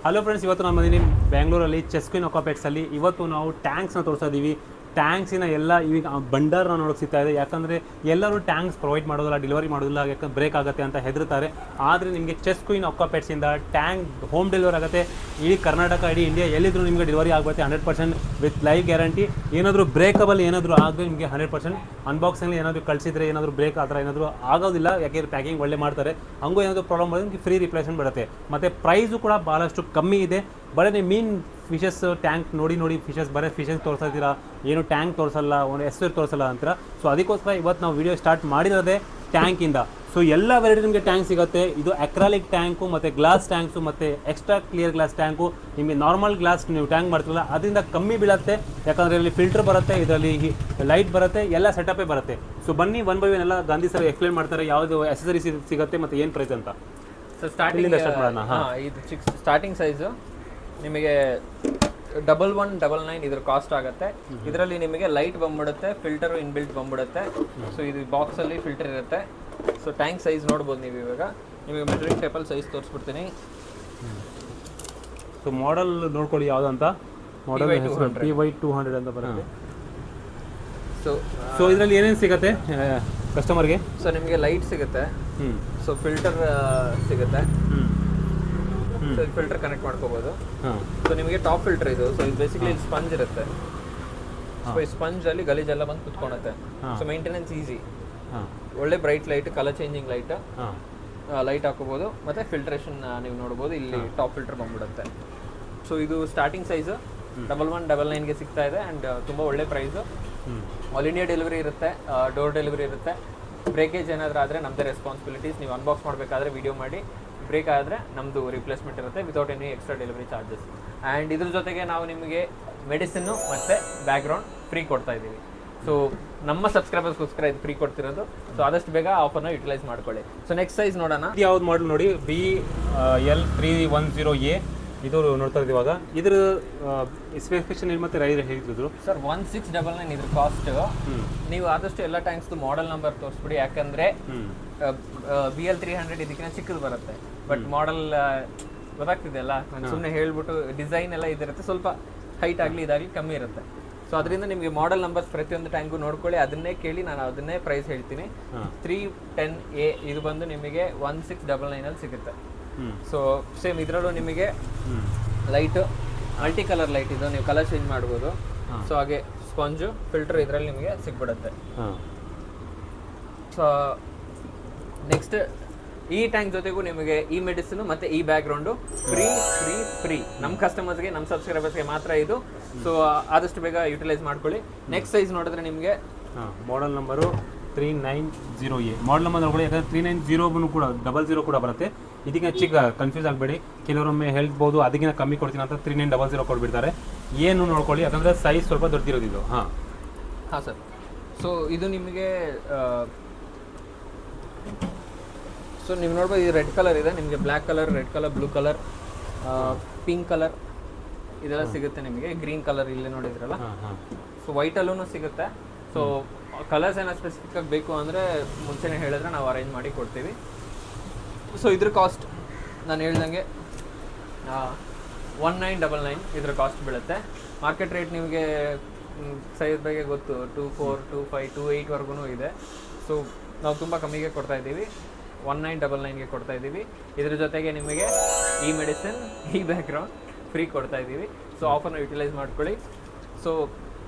Hello friends, ಇವತ್ತು ನಾನು ಬಂದಿದ್ದೀನಿ ಬೆಂಗಳೂರಲ್ಲಿ ಚೆಸ್ಕ್ವಿನ್ ಅಕ್ವಾಪೆಟ್ಸಲ್ಲಿ. ಇವತ್ತು ನಾವು ಟ್ಯಾಂಕ್ಸ್ನ ತೋರಿಸ್ತಾ ಇದ್ದೀವಿ. ಟ್ಯಾಂಕ್ಸಿನ ಎಲ್ಲ ಈಗ ಬಂಡಾರ್ನ ನೋಡೋಕೆ ಸಿಗ್ತಾ ಇದೆ. ಯಾಕಂದರೆ ಎಲ್ಲರೂ ಟ್ಯಾಂಕ್ಸ್ ಪ್ರೊವೈಡ್ ಮಾಡೋದಿಲ್ಲ, ಡೆಲಿವರಿ ಮಾಡೋದಿಲ್ಲ, ಯಾಕಂದ್ರೆ ಬ್ರೇಕ್ ಆಗುತ್ತೆ ಅಂತ ಹೆದರ್ತಾರೆ. ಆದರೆ ನಿಮಗೆ ಚೆಸ್ಕ್ವಿನ್ ಅಕ್ವಾಪೆಟ್ಸಿಂದ ಟ್ಯಾಂಕ್ ಹೋಮ್ ಡೆಲಿವರಿ ಆಗುತ್ತೆ. ಇಡೀ ಕರ್ನಾಟಕ, ಇಡೀ ಇಂಡಿಯಾ ಎಲ್ಲಿದ್ದರೂ ನಿಮಗೆ ಡೆಲಿವರಿ ಆಗುತ್ತೆ 100% ವಿತ್ ಲೈವ್ ಗ್ಯಾರಂಟಿ. ಏನಾದರೂ ಬ್ರೇಕಬಲ್ ಏನಾದರೂ ಆದರೆ ನಿಮಗೆ 100% ಅನ್ಬಾಕ್ಸಿಂಗ್ಲಿ ಏನಾದರೂ ಕಳಿಸಿದ್ರೆ ಏನಾದರೂ ಬ್ರೇಕ್ ಆ ಥರ ಏನಾದರೂ ಆಗೋದಿಲ್ಲ. ಯಾಕೆಂದರೆ ಪ್ಯಾಕಿಂಗ್ ಒಳ್ಳೆ ಮಾಡ್ತಾರೆ. ಹಂಗೂ ಏನಾದರೂ ಪ್ರಾಬ್ಲಮ್ ಬಂದರೆ ನಿಮಗೆ ಫ್ರೀ ರಿಪ್ಲೇಸ್ಮೆಂಟ್ ಬರುತ್ತೆ. ಮತ್ತು ಪ್ರೈಸು ಕೂಡ ಭಾಳಷ್ಟು ಕಮ್ಮಿ ಇದೆ. ಬರೀ ಮೀನ್ ಫಿಶಸ್ ಟ್ಯಾಂಕ್ ನೋಡಿ ಫಿಶಸ್ ಬರೀ ಫಿಶಸ್ ತೋರಿಸ್ತೀರಾ, ಏನು ಟ್ಯಾಂಕ್ ತೋರಿಸಲ್ಲ, ಒಂದು ಹೆಸರು ತೋರಿಸಲ್ಲ ಅಂತೀರ. ಸೊ ಅದಕ್ಕೋಸ್ಕರ ಇವತ್ತು ನಾವು ವಿಡಿಯೋ ಸ್ಟಾರ್ಟ್ ಮಾಡಿರೋದೇ ಟ್ಯಾಂಕಿಂದ. ಸೊ ಎಲ್ಲ ವೆರೈಟಿ ನಿಮಗೆ ಟ್ಯಾಂಕ್ ಸಿಗುತ್ತೆ. ಇದು ಅಕ್ರಾಲಿಕ್ ಟ್ಯಾಂಕು ಮತ್ತು ಗ್ಲಾಸ್ ಟ್ಯಾಂಕ್ಸು ಮತ್ತು ಎಕ್ಸ್ಟ್ರಾ ಕ್ಲಿಯರ್ ಗ್ಲಾಸ್ ಟ್ಯಾಂಕು. ನಿಮಗೆ ನಾರ್ಮಲ್ ಗ್ಲಾಸ್ ನೀವು ಟ್ಯಾಂಕ್ ಮಾಡ್ತಿರಲ್ಲ ಅದರಿಂದ ಕಮ್ಮಿ ಬೀಳುತ್ತೆ. ಯಾಕಂದರೆ ಇಲ್ಲಿ ಫಿಲ್ಟರ್ ಬರುತ್ತೆ, ಇದರಲ್ಲಿ ಲೈಟ್ ಬರುತ್ತೆ, ಎಲ್ಲ ಸೆಟಪೇ ಬರುತ್ತೆ. ಸೊ ಬನ್ನಿ ಒನ್ ಬೈ ಒನ್ ಎಲ್ಲ ಗಾಂಧಿ ಸರ್ ಎಕ್ಸ್ಪ್ಲೇನ್ ಮಾಡ್ತಾರೆ ಯಾವುದು ಅಸೆಸರೀಸ್ ಸಿಗುತ್ತೆ ಮತ್ತು ಏನು ಪ್ರೈಸ್ ಅಂತ. ಸೊ ಸ್ಟಾರ್ಟಿಂಗ್ ಇದು ಸ್ಟಾರ್ಟಿಂಗ್ ಸೈಜು ನಿಮಗೆ 1199 ಇದ್ರ ಕಾಸ್ಟ್ ಆಗುತ್ತೆ. ಇದರಲ್ಲಿ ನಿಮಗೆ ಲೈಟ್ ಬಂದ್ಬಿಡುತ್ತೆ, ಫಿಲ್ಟರ್ ಇನ್ಬಿಲ್ಟ್ ಬಂದ್ಬಿಡುತ್ತೆ. ಸೊ ಇದು ಬಾಕ್ಸಲ್ಲಿ ಫಿಲ್ಟರ್ ಇರುತ್ತೆ. ಸೊ ಟ್ಯಾಂಕ್ ಸೈಜ್ ನೋಡ್ಬೋದು ನೀವು. ಇವಾಗ ನಿಮಗೆ ಮೆಜರಿಂಗ್ ಟೇಪಲ್ಲಿ ಸೈಜ್ ತೋರಿಸ್ಬಿಡ್ತೀನಿ. ಸೊ ಮಾಡೆಲ್ ನೋಡ್ಕೊಳ್ಳಿ ಯಾವುದು ಅಂತ. ಮಾಡೆಲ್ PY200 ಅಂತ ಬರುತ್ತೆ. ಸೊ ಇದರಲ್ಲಿ ಏನೇನು ಸಿಗುತ್ತೆ ಕಸ್ಟಮರ್ಗೆ? ಸೊ ನಿಮಗೆ ಲೈಟ್ ಸಿಗುತ್ತೆ, ಸೊ ಫಿಲ್ಟರ್ ಸಿಗುತ್ತೆ, ಸೊ ಫಿಲ್ಟರ್ ಕನೆಕ್ಟ್ ಮಾಡ್ಕೋಬಹುದು. ಸೊ ನಿಮಗೆ ಟಾಪ್ ಫಿಲ್ಟರ್ ಇದು. ಸೊ ಇದು ಬೇಸಿಕಲಿ ಸ್ಪಂಜ್ ಇರುತ್ತೆ. ಸೊ ಈ ಸ್ಪಂಜ್ ಅಲ್ಲಿ ಗಲೀಜೆಲ್ಲ ಬಂದು ಕುತ್ಕೊಳುತ್ತೆ. So maintenance easy. ಒಳ್ಳೆ bright light, colour changing light ಹಾಕೋಬಹುದು. ಮತ್ತೆ ಫಿಲ್ಟ್ರೇಷನ್ ನೀವು ನೋಡಬಹುದು, ಇಲ್ಲಿ ಟಾಪ್ ಫಿಲ್ಟರ್ ಬಂದ್ಬಿಡುತ್ತೆ. ಸೊ ಇದು ಸ್ಟಾರ್ಟಿಂಗ್ ಸೈಜ್ 1199ಗೆ ಸಿಗ್ತಾ ಇದೆ. ಅಂಡ್ ತುಂಬಾ ಒಳ್ಳೆ ಪ್ರೈಸ್. ಆಲ್ ಇಂಡಿಯಾ ಡೆಲಿವರಿ ಇರುತ್ತೆ, ಡೋರ್ ಡೆಲಿವರಿ ಇರುತ್ತೆ. ಬ್ರೇಕೇಜ್ ಏನಾದರೂ ಆದರೆ ನಮ್ಮದೇ ರೆಸ್ಪಾನ್ಸಿಬಿಲಿಟೀಸ್. ನೀವು ಅನ್ಬಾಕ್ಸ್ ಮಾಡಬೇಕಾದ್ರೆ ವಿಡಿಯೋ ಮಾಡಿ, ಬ್ರೇಕ್ ಆದರೆ ನಮ್ಮದು ರಿಪ್ಲೇಸ್ಮೆಂಟ್ ಇರುತ್ತೆ without any extra delivery charges. And ಇದ್ರ ಜೊತೆಗೆ ನಾವು ನಿಮಗೆ ಮೆಡಿಸಿನ್ನು ಮತ್ತು ಬ್ಯಾಕ್ಗ್ರೌಂಡ್ ಫ್ರೀ ಕೊಡ್ತಾ ಇದ್ದೀವಿ. ಸೊ ನಮ್ಮ ಸಬ್ಸ್ಕ್ರೈಬರ್ಸ್ಗೋಸ್ಕರ ಇದು ಫ್ರೀ ಕೊಡ್ತಿರೋದು. ಸೊ ಆದಷ್ಟು ಬೇಗ ಆಫರ್ನ ಯುಟಿಲೈಸ್ ಮಾಡ್ಕೊಳ್ಳಿ. ಸೊ ನೆಕ್ಸ್ಟ್ ಸೈಜ್ ನೋಡೋಣ. ಯಾವ್ದು ಮಾಡಲ್ ನೋಡಿ, BL310A ಇದು ನೋಡ್ತಾ ಇದ್ದೀವಿ. ಇವಾಗ ಇದ್ರ ಸ್ಪೆಸಿಫಿಕೇಶನ್ ಏನು ಮತ್ತೆ ರೈಸ್ ಹೇಳಿದ್ರು ಸರ್? 1699 ಇದ್ರ ಕಾಸ್ಟ್. ನೀವು ಆದಷ್ಟು ಎಲ್ಲ ಟ್ಯಾಂಕ್ಸ್ದು ಮಾಡೆಲ್ ನಂಬರ್ ತೋರಿಸ್ಬಿಡಿ. ಯಾಕಂದರೆ BL300 ಇದಕ್ಕಿಂತ ಚಿಕ್ಕದು ಬರುತ್ತೆ. ಬಟ್ ಮಾಡೆಲ್ ಗೊತ್ತಾಗ್ತಿದೆ ಅಲ್ಲ, ನಾನು ಸುಮ್ಮನೆ ಹೇಳ್ಬಿಟ್ಟು ಡಿಸೈನ್ ಎಲ್ಲ ಇದಿರುತ್ತೆ, ಸ್ವಲ್ಪ ಹೈಟ್ ಆಗಲಿ ಇದಾಗಲಿ ಕಮ್ಮಿ ಇರುತ್ತೆ. ಸೊ ಅದರಿಂದ ನಿಮಗೆ ಮಾಡೆಲ್ ನಂಬರ್ಸ್ ಪ್ರತಿಯೊಂದು ಟ್ಯಾಂಕು ನೋಡ್ಕೊಳ್ಳಿ, ಅದನ್ನೇ ಕೇಳಿ ನಾನು ಅದನ್ನೇ ಪ್ರೈಸ್ ಹೇಳ್ತೀನಿ. 310A ಇದು ಬಂದು ನಿಮಗೆ 1699 ಸಿಗುತ್ತೆ. ಸೊ ಸೇಮ್ ಇದರಲ್ಲೂ ನಿಮಗೆ ಲೈಟ್ ಮಲ್ಟಿ ಕಲರ್ ಲೈಟ್ ಇದು, ನೀವು ಕಲರ್ ಚೇಂಜ್ ಮಾಡ್ಬೋದು. ಸೊ ಹಾಗೆ ಸ್ಪಂಜು ಫಿಲ್ಟರ್ ಇದರಲ್ಲಿ ನಿಮಗೆ ಸಿಗ್ಬಿಡುತ್ತೆ. ಸೊ ನೆಕ್ಸ್ಟ್ ಈ ಟ್ಯಾಂಕ್ ಜೊತೆಗೂ ನಿಮಗೆ ಈ ಮೆಡಿಸಿನ್ ಮತ್ತು ಈ ಬ್ಯಾಕ್ಗ್ರೌಂಡು ಫ್ರೀ ನಮ್ಮ ಕಸ್ಟಮರ್ಸ್ಗೆ, ನಮ್ಮ ಸಬ್ಸ್ಕ್ರೈಬರ್ಸ್ಗೆ ಮಾತ್ರ ಇದು. ಸೊ ಆದಷ್ಟು ಬೇಗ ಯುಟಿಲೈಸ್ ಮಾಡ್ಕೊಳ್ಳಿ. ನೆಕ್ಸ್ಟ್ ಸೈಜ್ ನೋಡಿದ್ರೆ ನಿಮಗೆ model number 390A model number ನೋಡ್ಕೊಳ್ಳಿ. ಯಾಕಂದರೆ 390 ಕೂಡ 00 ಕೂಡ ಬರುತ್ತೆ. ಇದಕ್ಕೆ ಚಿಕ್ಕ ಕನ್ಫ್ಯೂಸ್ ಆಗಬೇಡಿ. ಕೆಲವರೊಮ್ಮೆ ಹೇಳ್ಬೋದು ಅದಕ್ಕಿಂತ ಕಮ್ಮಿ ಕೊಡ್ತೀನಿ ಅಂತ 3900 ಕೊಟ್ಬಿಡ್ತಾರೆ. ಏನು ನೋಡ್ಕೊಳ್ಳಿ, ಯಾಕಂದರೆ ಸೈಜ್ ಸ್ವಲ್ಪ ದೊಡ್ಡದಿರೋದು ಇದು. ಹಾಂ ಸರ್. ಸೊ ಇದು ನಿಮಗೆ ಸೊ ನೀವು ನೋಡ್ಬೋದು, ಇದು ರೆಡ್ ಕಲರ್ ಇದೆ. ನಿಮಗೆ black colour, red colour, blue colour, pink colour ಇದೆಲ್ಲ ಸಿಗುತ್ತೆ ನಿಮಗೆ. ಗ್ರೀನ್ ಕಲರ್ ಇಲ್ಲಿ ನೋಡಿದ್ರಲ್ಲ. ಸೊ ವೈಟಲ್ಲೂ ಸಿಗುತ್ತೆ. ಸೊ ಕಲರ್ಸ್ ಏನೋ ಸ್ಪೆಸಿಫಿಕ್ ಆಗಿ ಬೇಕು ಅಂದರೆ ಮುಂಚೆನೇ ಹೇಳಿದ್ರೆ ನಾವು ಅರೇಂಜ್ ಮಾಡಿ ಕೊಡ್ತೀವಿ. ಸೊ ಇದ್ರ ಕಾಸ್ಟ್ ನಾನು ಹೇಳ್ದಂಗೆ 1999 ಇದ್ರ ಕಾಸ್ಟ್ ಬೀಳುತ್ತೆ. ಮಾರ್ಕೆಟ್ ರೇಟ್ ನಿಮಗೆ ಸೈಜ್ ಬಗ್ಗೆ ಗೊತ್ತು, 24, 25, 28ವರೆಗೂ ಇದೆ. ಸೊ ನಾವು ತುಂಬ ಕಮ್ಮಿಗೆ ಕೊಡ್ತಾ ಇದ್ದೀವಿ, 1999ಗೆ ಕೊಡ್ತಾ ಇದ್ದೀವಿ. ಇದ್ರ ಜೊತೆಗೆ ನಿಮಗೆ ಈ ಮೆಡಿಸಿನ್, ಈ ಬ್ಯಾಕ್ಗ್ರೌಂಡ್ ಫ್ರೀ ಕೊಡ್ತಾ ಇದ್ದೀವಿ. ಸೊ ಆಫರ್ನ ಯುಟಿಲೈಸ್ ಮಾಡ್ಕೊಳ್ಳಿ. ಸೊ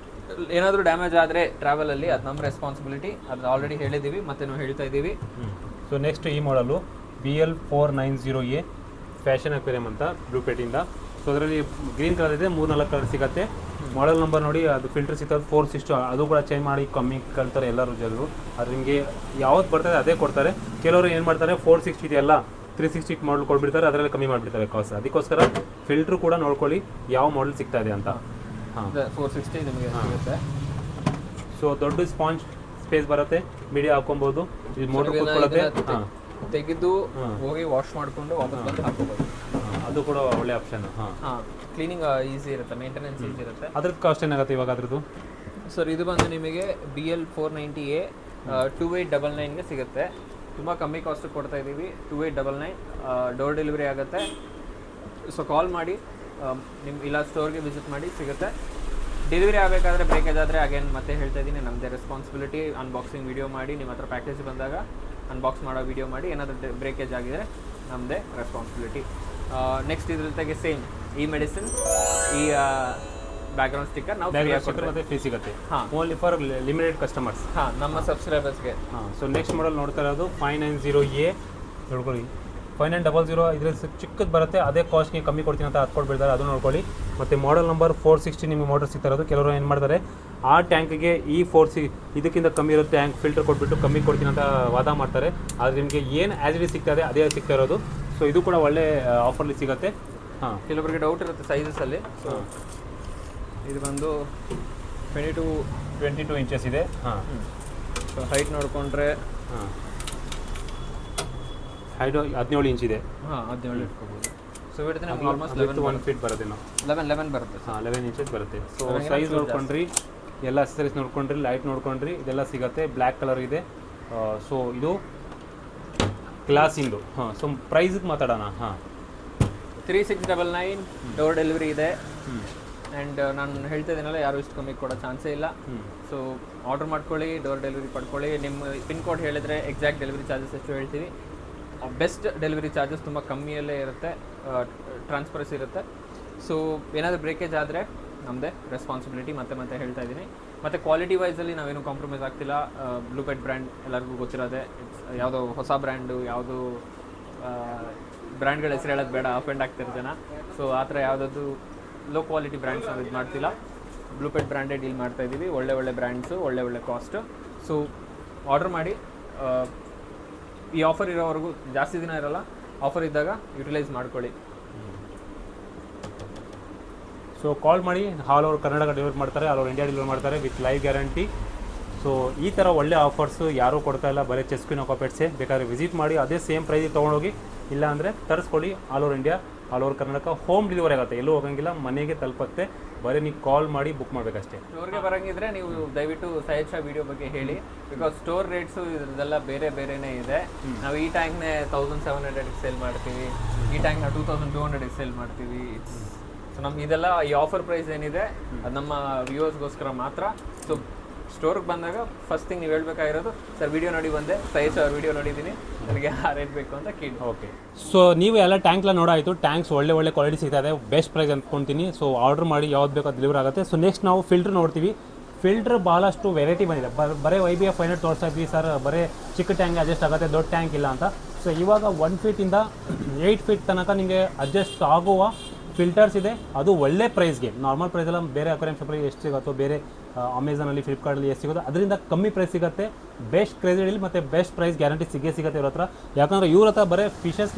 ಏನಾದರೂ ಡ್ಯಾಮೇಜ್ ಆದರೆ ಟ್ರಾವೆಲಲ್ಲಿ ಅದು ನಮ್ಮ ರೆಸ್ಪಾನ್ಸಿಬಿಲಿಟಿ, ಅದು ಆಲ್ರೆಡಿ ಹೇಳಿದ್ದೀವಿ, ಮತ್ತೆ ನಾವು ಹೇಳ್ತಾ ಇದ್ದೀವಿ. ಸೊ ನೆಕ್ಸ್ಟ್ ಈ ಮಾಡಲು BL490A ಫ್ಯಾಷನ್ ಅಕ್ವೇರಿಯಂ ಅಂತ ಬ್ಲೂಪೇಟಿಂದ. ಸೊ ಅದರಲ್ಲಿ ಗ್ರೀನ್ ಕಲರ್ ಇದೆ, 3-4 ಕಲರ್ ಸಿಗುತ್ತೆ. ಮಾಡೆಲ್ ನಂಬರ್ ನೋಡಿ, ಅದು ಫಿಲ್ಟರ್ ಸಿಗ್ತದೆ 460. ಅದು ಕೂಡ ಚೇಂಜ್ ಮಾಡಿ ಕಮ್ಮಿ ಕಳ್ತಾರೆ ಎಲ್ಲರೂ ಜನರು. ಅದು ನಿಮಗೆ ಯಾವ್ದು ಬರ್ತದೆ ಅದೇ ಕೊಡ್ತಾರೆ. ಕೆಲವರು ಏನು ಮಾಡ್ತಾರೆ, 460 ಇದೆಯಲ್ಲ 360 ಮಾಡಲ್ ಕೊಟ್ಬಿಡ್ತಾರೆ, ಅದರಲ್ಲಿ ಕಮ್ಮಿ ಮಾಡಿಬಿಡ್ತಾರೆ ಕಾಸ್ಟ್. ಅದಕ್ಕೋಸ್ಕರ ಫಿಲ್ಟ್ರು ಕೂಡ ನೋಡ್ಕೊಳ್ಳಿ ಯಾವ ಮಾಡಲ್ ಸಿಗ್ತಾ ಇದೆ ಅಂತ. 460 ನಿಮಗೆ ಸಿಗುತ್ತೆ. ಸೊ ದೊಡ್ಡ ಸ್ಪಾಂಜ್ ಸ್ಪೇಸ್ ಬರುತ್ತೆ, ಮೀಡಿಯಾ ಹಾಕೊಬಹುದು. ಇದು ಮೋಟರ್ ಕೂತ್ಕೊಳ್ಳುತ್ತೆ. ತೆಗೆದು ಹೋಗಿ ವಾಶ್ ಮಾಡಿಕೊಂಡು ವಾಪಸ್ ಬಂದು ಹಾಕೋಬಹುದು. ಅದು ಕೂಡ ಒಳ್ಳೆ ಆಪ್ಷನ್. ಕ್ಲೀನಿಂಗ್ ಈಸಿ ಇರುತ್ತೆ, ಮೇಂಟೆನೆನ್ಸ್ ಈಸಿ ಇರುತ್ತೆ. ಅದ್ರದ್ದು ಕಾಸ್ಟ್ ಏನಾಗುತ್ತೆ ಇವಾಗ ಅದ್ರದ್ದು? ಸರ್ ಇದು ಬಂದು ನಿಮಗೆ BL490A 2899ಗೆ ಸಿಗುತ್ತೆ. ತುಂಬ ಕಮ್ಮಿ ಕಾಸ್ಟ್ ಕೊಡ್ತಾ ಇದ್ದೀವಿ. 2899 ಡೋರ್ ಡೆಲಿವರಿ ಆಗುತ್ತೆ. ಸೊ ಕಾಲ್ ಮಾಡಿ ನಿಮ್ಮ ಇಲ್ಲ ಸ್ಟೋರ್ಗೆ ವಿಸಿಟ್ ಮಾಡಿ, ಸಿಗುತ್ತೆ. ಡೆಲಿವರಿ ಆಗಬೇಕಾದ್ರೆ ಬ್ರೇಕೇಜ್ ಆದರೆ ಅಗೇನ್ ಮತ್ತೆ ಹೇಳ್ತಾ ಇದ್ದೀನಿ, ನಮ್ಮದೇ ರೆಸ್ಪಾನ್ಸಿಬಿಲಿಟಿ. ಅನ್ಬಾಕ್ಸಿಂಗ್ ವೀಡಿಯೋ ಮಾಡಿ ನಿಮ್ಮ ಹತ್ರ ಪ್ಯಾಕೇಜ್ ಬಂದಾಗ ಅನ್ಬಾಕ್ಸ್ ಮಾಡೋ ವೀಡಿಯೋ ಮಾಡಿ, ಏನಾದರೂ ಬ್ರೇಕೇಜ್ ಆಗಿದರೆ ನಮ್ಮದೇ ರೆಸ್ಪಾನ್ಸಿಬಿಲಿಟಿ. ನೆಕ್ಸ್ಟ್ ಇದ್ರ ಜೊತೆಗೆ ಸೇಮ್ ಈ ಮೆಡಿಸಿನ್, ಈ ಬ್ಯಾಕ್ಗ್ರೌಂಡ್ ಸ್ಟಿಕ್ಕರ್ ನಾವು ಫ್ರೀ ಸಿಗುತ್ತೆ. Only for limited customers. ನಮ್ಮ ಸಬ್ಸ್ಕ್ರೈಬರ್ಸ್ಗೆ. ಸೊ ನೆಕ್ಸ್ಟ್ ಮಾಡಲ್ ನೋಡ್ತಾ ಇರೋದು 590A ನೋಡ್ಕೊಳ್ಳಿ. 5900 ಇದ್ರಲ್ಲಿ ಚಿಕ್ಕದು ಬರುತ್ತೆ, ಅದೇ ಕಾಸ್ಟ್ಗೆ ಕಮ್ಮಿ ಕೊಡ್ತೀನಿ ಅಂತ ಅದು ಕೊಟ್ಬಿಡ್ತಾರೆ, ಅದು ನೋಡ್ಕೊಳ್ಳಿ. ಮತ್ತು ಮಾಡಲ್ ನಂಬರ್ 460 ನಿಮಗೆ ಮೋಟರ್ ಸಿಗ್ತಾ ಇರೋದು. ಕೆಲವರು ಏನು ಮಾಡ್ತಾರೆ, ಆ ಟ್ಯಾಂಕಿಗೆ ಈ ಇದಕ್ಕಿಂತ ಕಮ್ಮಿ ಇರೋ ಟ್ಯಾಂಕ್ ಫಿಲ್ಟರ್ ಕೊಟ್ಬಿಟ್ಟು ಕಮ್ಮಿ ಕೊಡ್ತೀನಿ ಅಂತ ವಾದ ಮಾಡ್ತಾರೆ. ಆದರೆ ನಿಮಗೆ ಏನು ಆ್ಯಸ್ ಇಟ್ ಸಿಗ್ತದೆ ಅದೇ ಸಿಗ್ತಾ ಇರೋದು. ಸೊ ಇದು ಕೂಡ ಒಳ್ಳೆ ಆಫರ್ಲಿ ಸಿಗುತ್ತೆ. ಕೆಲವರಿಗೆ ಡೌಟ್ ಇರುತ್ತೆ ಸೈಜಸಲ್ಲಿ. ಸೊ ಇದು ಬಂದು 22 ಇಂಚಸ್ ಇದೆ. ಸೊ ಹೈಟ್ ನೋಡಿಕೊಂಡ್ರೆ ಹೈಟ್ 17 ಇಂಚ್ ಇದೆ. 17 ಇಟ್ಕೋಬೋದು. ಸೊ ವಿಡ್ತ್ ನಿಮ್ಗೆ ಆಲ್ಮೋಸ್ಟ್ 1 ಫೀಟ್ ಬರುತ್ತೆ. 11 ಬರುತ್ತೆ. 11 ಇಂಚಸ್ ಬರುತ್ತೆ. ಸೊ ಸೈಜ್ ನೋಡ್ಕೊಂಡ್ರಿ, ಎಲ್ಲ ಅಕ್ಸೆಸರೀಸ್ ನೋಡ್ಕೊಂಡ್ರಿ, ಲೈಟ್ ನೋಡ್ಕೊಂಡ್ರಿ, ಇದೆಲ್ಲ ಸಿಗುತ್ತೆ. ಬ್ಲ್ಯಾಕ್ ಕಲರ್ ಇದೆ. ಸೊ ಇದು ಗ್ಲಾಸಿಂದು. ಸೊ ಪ್ರೈಸ್ಗೆ ಮಾತಾಡೋಣ. 3699 ಡೋರ್ ಡೆಲಿವರಿ ಇದೆ. ಆ್ಯಂಡ್ ನಾನು ಹೇಳ್ತಾ ಇದ್ದೀನಲ್ಲ, ಯಾರು ಇಷ್ಟು ಕಮ್ಮಿ ಕೊಡೋ ಚಾನ್ಸೇ ಇಲ್ಲ. ಸೊ ಆರ್ಡರ್ ಮಾಡ್ಕೊಳ್ಳಿ, ಡೋರ್ ಡೆಲಿವರಿ ಪಡ್ಕೊಳ್ಳಿ. ನಿಮ್ಮ ಪಿನ್ ಕೋಡ್ ಹೇಳಿದರೆ ಎಕ್ಸಾಕ್ಟ್ ಡೆಲಿವರಿ ಚಾರ್ಜಸ್ ಎಷ್ಟು ಹೇಳ್ತೀವಿ. ಬೆಸ್ಟ್ ಡೆಲಿವರಿ ಚಾರ್ಜಸ್ ತುಂಬ ಕಮ್ಮಿಯಲ್ಲೇ ಇರುತ್ತೆ, ಟ್ರಾನ್ಸ್ಪರೆನ್ಸಿ ಇರುತ್ತೆ. ಸೊ ಏನಾದರೂ ಬ್ರೇಕೇಜ್ ಆದರೆ ನಮ್ಮದೇ ರೆಸ್ಪಾನ್ಸಿಬಿಲಿಟಿ. ಮತ್ತೆ ಹೇಳ್ತಾ ಇದ್ದೀನಿ. ಮತ್ತು ಕ್ವಾಲಿಟಿ ವೈಸಲ್ಲಿ ನಾವೇನು ಕಾಂಪ್ರಮೈಸ್ ಆಗ್ತಿಲ್ಲ. ಬ್ಲೂಪೆಟ್ ಬ್ರ್ಯಾಂಡ್ ಎಲ್ಲರಿಗೂ ಗೊತ್ತಿರೋದೆ. ಯಾವುದೋ ಹೊಸ ಬ್ರ್ಯಾಂಡು, ಯಾವುದೋ ಬ್ರ್ಯಾಂಡ್ಗಳ ಹೆಸರು ಹೇಳೋದು ಬೇಡ, ಅಫೆಂಡ್ ಆಗ್ತಿರೋ ಜನ. ಸೊ ಆ ಥರ ಯಾವುದಾದ್ರು ಲೋ ಕ್ವಾಲಿಟಿ ಬ್ರ್ಯಾಂಡ್ಸ್ ನಾವು ಇದು ಮಾಡ್ತಿಲ್ಲ. ಬ್ಲೂಪೆಟ್ ಬ್ರ್ಯಾಂಡೇ ಡೀಲ್ ಮಾಡ್ತಾಯಿದ್ದೀವಿ. ಒಳ್ಳೆ ಬ್ರ್ಯಾಂಡ್ಸು, ಒಳ್ಳೆ ಕಾಸ್ಟು. ಸೊ ಆರ್ಡರ್ ಮಾಡಿ. ಈ ಆಫರ್ ಇರೋವರೆಗೂ ಜಾಸ್ತಿ ದಿನ ಇರೋಲ್ಲ. ಆಫರ್ ಇದ್ದಾಗ ಯುಟಿಲೈಸ್ ಮಾಡ್ಕೊಳ್ಳಿ. ಸೊ ಕಾಲ್ ಮಾಡಿ. ಆಲ್ ಓವರ್ ಕರ್ನಾಟಕ ಡೆಲಿವರಿ ಮಾಡ್ತಾರೆ, ಆಲ್ ಓವರ್ ಇಂಡಿಯಾ ಡೆಲಿವರಿ ಮಾಡ್ತಾರೆ ವಿತ್ ಲೈವ್ ಗ್ಯಾರಂಟಿ. ಸೊ ಈ ಥರ ಒಳ್ಳೆ ಆಫರ್ಸು ಯಾರೂ ಕೊಡ್ತಾ ಇಲ್ಲ, ಬರೀ ಚೆಸ್ಕಿನ್ ಅಕ್ವಾಪೇಟ್ಸೇ. ಬೇಕಾದ್ರೆ ವಿಸಿಟ್ ಮಾಡಿ, ಅದೇ ಸೇಮ್ ಪ್ರೈಸಿಗೆ ತೊಗೊಂಡೋಗಿ. ಇಲ್ಲ ಅಂದರೆ ತರಿಸ್ಕೊಳ್ಳಿ. All over India, all over Karnataka home delivery ಆಗುತ್ತೆ. ಎಲ್ಲೂ ಹೋಗಂಗಿಲ್ಲ, ಮನೆಗೆ ತಲುಪುತ್ತೆ. ಬರೀ ನೀವು ಕಾಲ್ ಮಾಡಿ ಬುಕ್ ಮಾಡಬೇಕಷ್ಟೇ. ಸ್ಟೋರ್ಗೆ ಬರೋಂಗಿದ್ರೆ ನೀವು ದಯವಿಟ್ಟು ಸೈಡ್ ಶಾ ವಿಡಿಯೋ ಬಗ್ಗೆ ಹೇಳಿ. ಬಿಕಾಸ್ ಸ್ಟೋರ್ ರೇಟ್ಸು ಇದೆಲ್ಲ ಬೇರೆನೇ ಇದೆ. ನಾವು ಈ ಟ್ಯಾಂಕ್ನೇ 1700ಗೆ ಸೇಲ್ ಮಾಡ್ತೀವಿ, ಈ ಟ್ಯಾಂಕ್ನ 2200ಗೆ ಸೇಲ್ ಮಾಡ್ತೀವಿ. ಸೊ ನಮ್ಗೆ ಇದೆಲ್ಲ ಈ ಆಫರ್ ಪ್ರೈಸ್ ಏನಿದೆ ಅದು ನಮ್ಮ ವ್ಯೂವರ್ಸ್ಗೋಸ್ಕರ ಮಾತ್ರ. ಸೊ ಸ್ಟೋರ್ಗೆ ಬಂದಾಗ ಫಸ್ಟ್ ಥಿಂಗ್ ನೀವು ಹೇಳ್ಬೇಕಾಗಿರೋದು, ಸರ್ ವಿಡಿಯೋ ನೋಡಿ ಬಂದೆ, ಸೈಜ್ ವಿಡಿಯೋ ನೋಡಿದ್ದೀನಿ, ನನಗೆ ಆ ರೇಟ್ ಬೇಕು ಅಂತ ಕೇಳಿ. ಓಕೆ. ಸೊ ನೀವು ಎಲ್ಲ ಟ್ಯಾಂಕ್ಲ ನೋಡಾಯಿತು. ಟ್ಯಾಂಕ್ಸ್ ಒಳ್ಳೆ ಕ್ವಾಲಿಟಿ ಸಿಗ್ತಾ ಇದೆ, ಬೆಸ್ಟ್ ಪ್ರೈಸ್ ಅಂದ್ಕೊಳ್ತೀನಿ. ಸೊ ಆರ್ಡರ್ ಮಾಡಿ, ಯಾವ್ದು ಬೇಕೋ ಅದು ಡೆಲಿವರ್ ಆಗುತ್ತೆ. ಸೊ ನೆಕ್ಸ್ಟ್ ನಾವು ಫಿಲ್ಟರ್ ನೋಡ್ತೀವಿ. ಫಿಲ್ಟರ್ ಭಾಳಷ್ಟು ವೆರೈಟಿ ಬಂದಿದೆ. ಬರೀ YBF 500 ತೋರಿಸ್ತಾ ಇದ್ವಿ ಸರ್, ಬರೀ ಚಿಕ್ಕ ಟ್ಯಾಂಕ್ ಅಡ್ಜಸ್ಟ್ ಆಗುತ್ತೆ, ದೊಡ್ಡ ಟ್ಯಾಂಕ್ ಇಲ್ಲ ಅಂತ. ಸೊ ಇವಾಗ 1 ಫೀಟಿಂದ 8 ಫೀಟ್ ತನಕ ನಿಮಗೆ ಅಡ್ಜಸ್ಟ್ ಆಗುವ ಫಿಲ್ಟರ್ಸ್ ಇದೆ. ಅದು ಒಳ್ಳೆ ಪ್ರೈಸ್ಗೆ. ನಾರ್ಮಲ್ ಪ್ರೈಸೆಲ್ಲ ಬೇರೆ ಅಕ್ವೇರಿಯಂ ಶಾಪಲ್ಲಿ ಎಷ್ಟು ಸಿಗುತ್ತೋ, ಬೇರೆ ಅಮೆಝಾನಲ್ಲಿ, ಫ್ಲಿಪ್ಕಾರ್ಟಲ್ಲಿ ಎಷ್ಟು ಸಿಗೋದು ಅದರಿಂದ ಕಮ್ಮಿ ಪ್ರೈಸ್ ಸಿಗುತ್ತೆ. ಬೆಸ್ಟ್ ಕ್ರೇಜಿಯಲ್ಲಿ ಮತ್ತು ಬೆಸ್ಟ್ ಪ್ರೈಸ್ ಗ್ಯಾರಂಟಿ ಸಿಗುತ್ತೆ ಇವ್ರ ಹತ್ರ. ಯಾಕಂದರೆ ಇವ್ರ ಹತ್ರ ಬರೀ ಫಿಶಸ್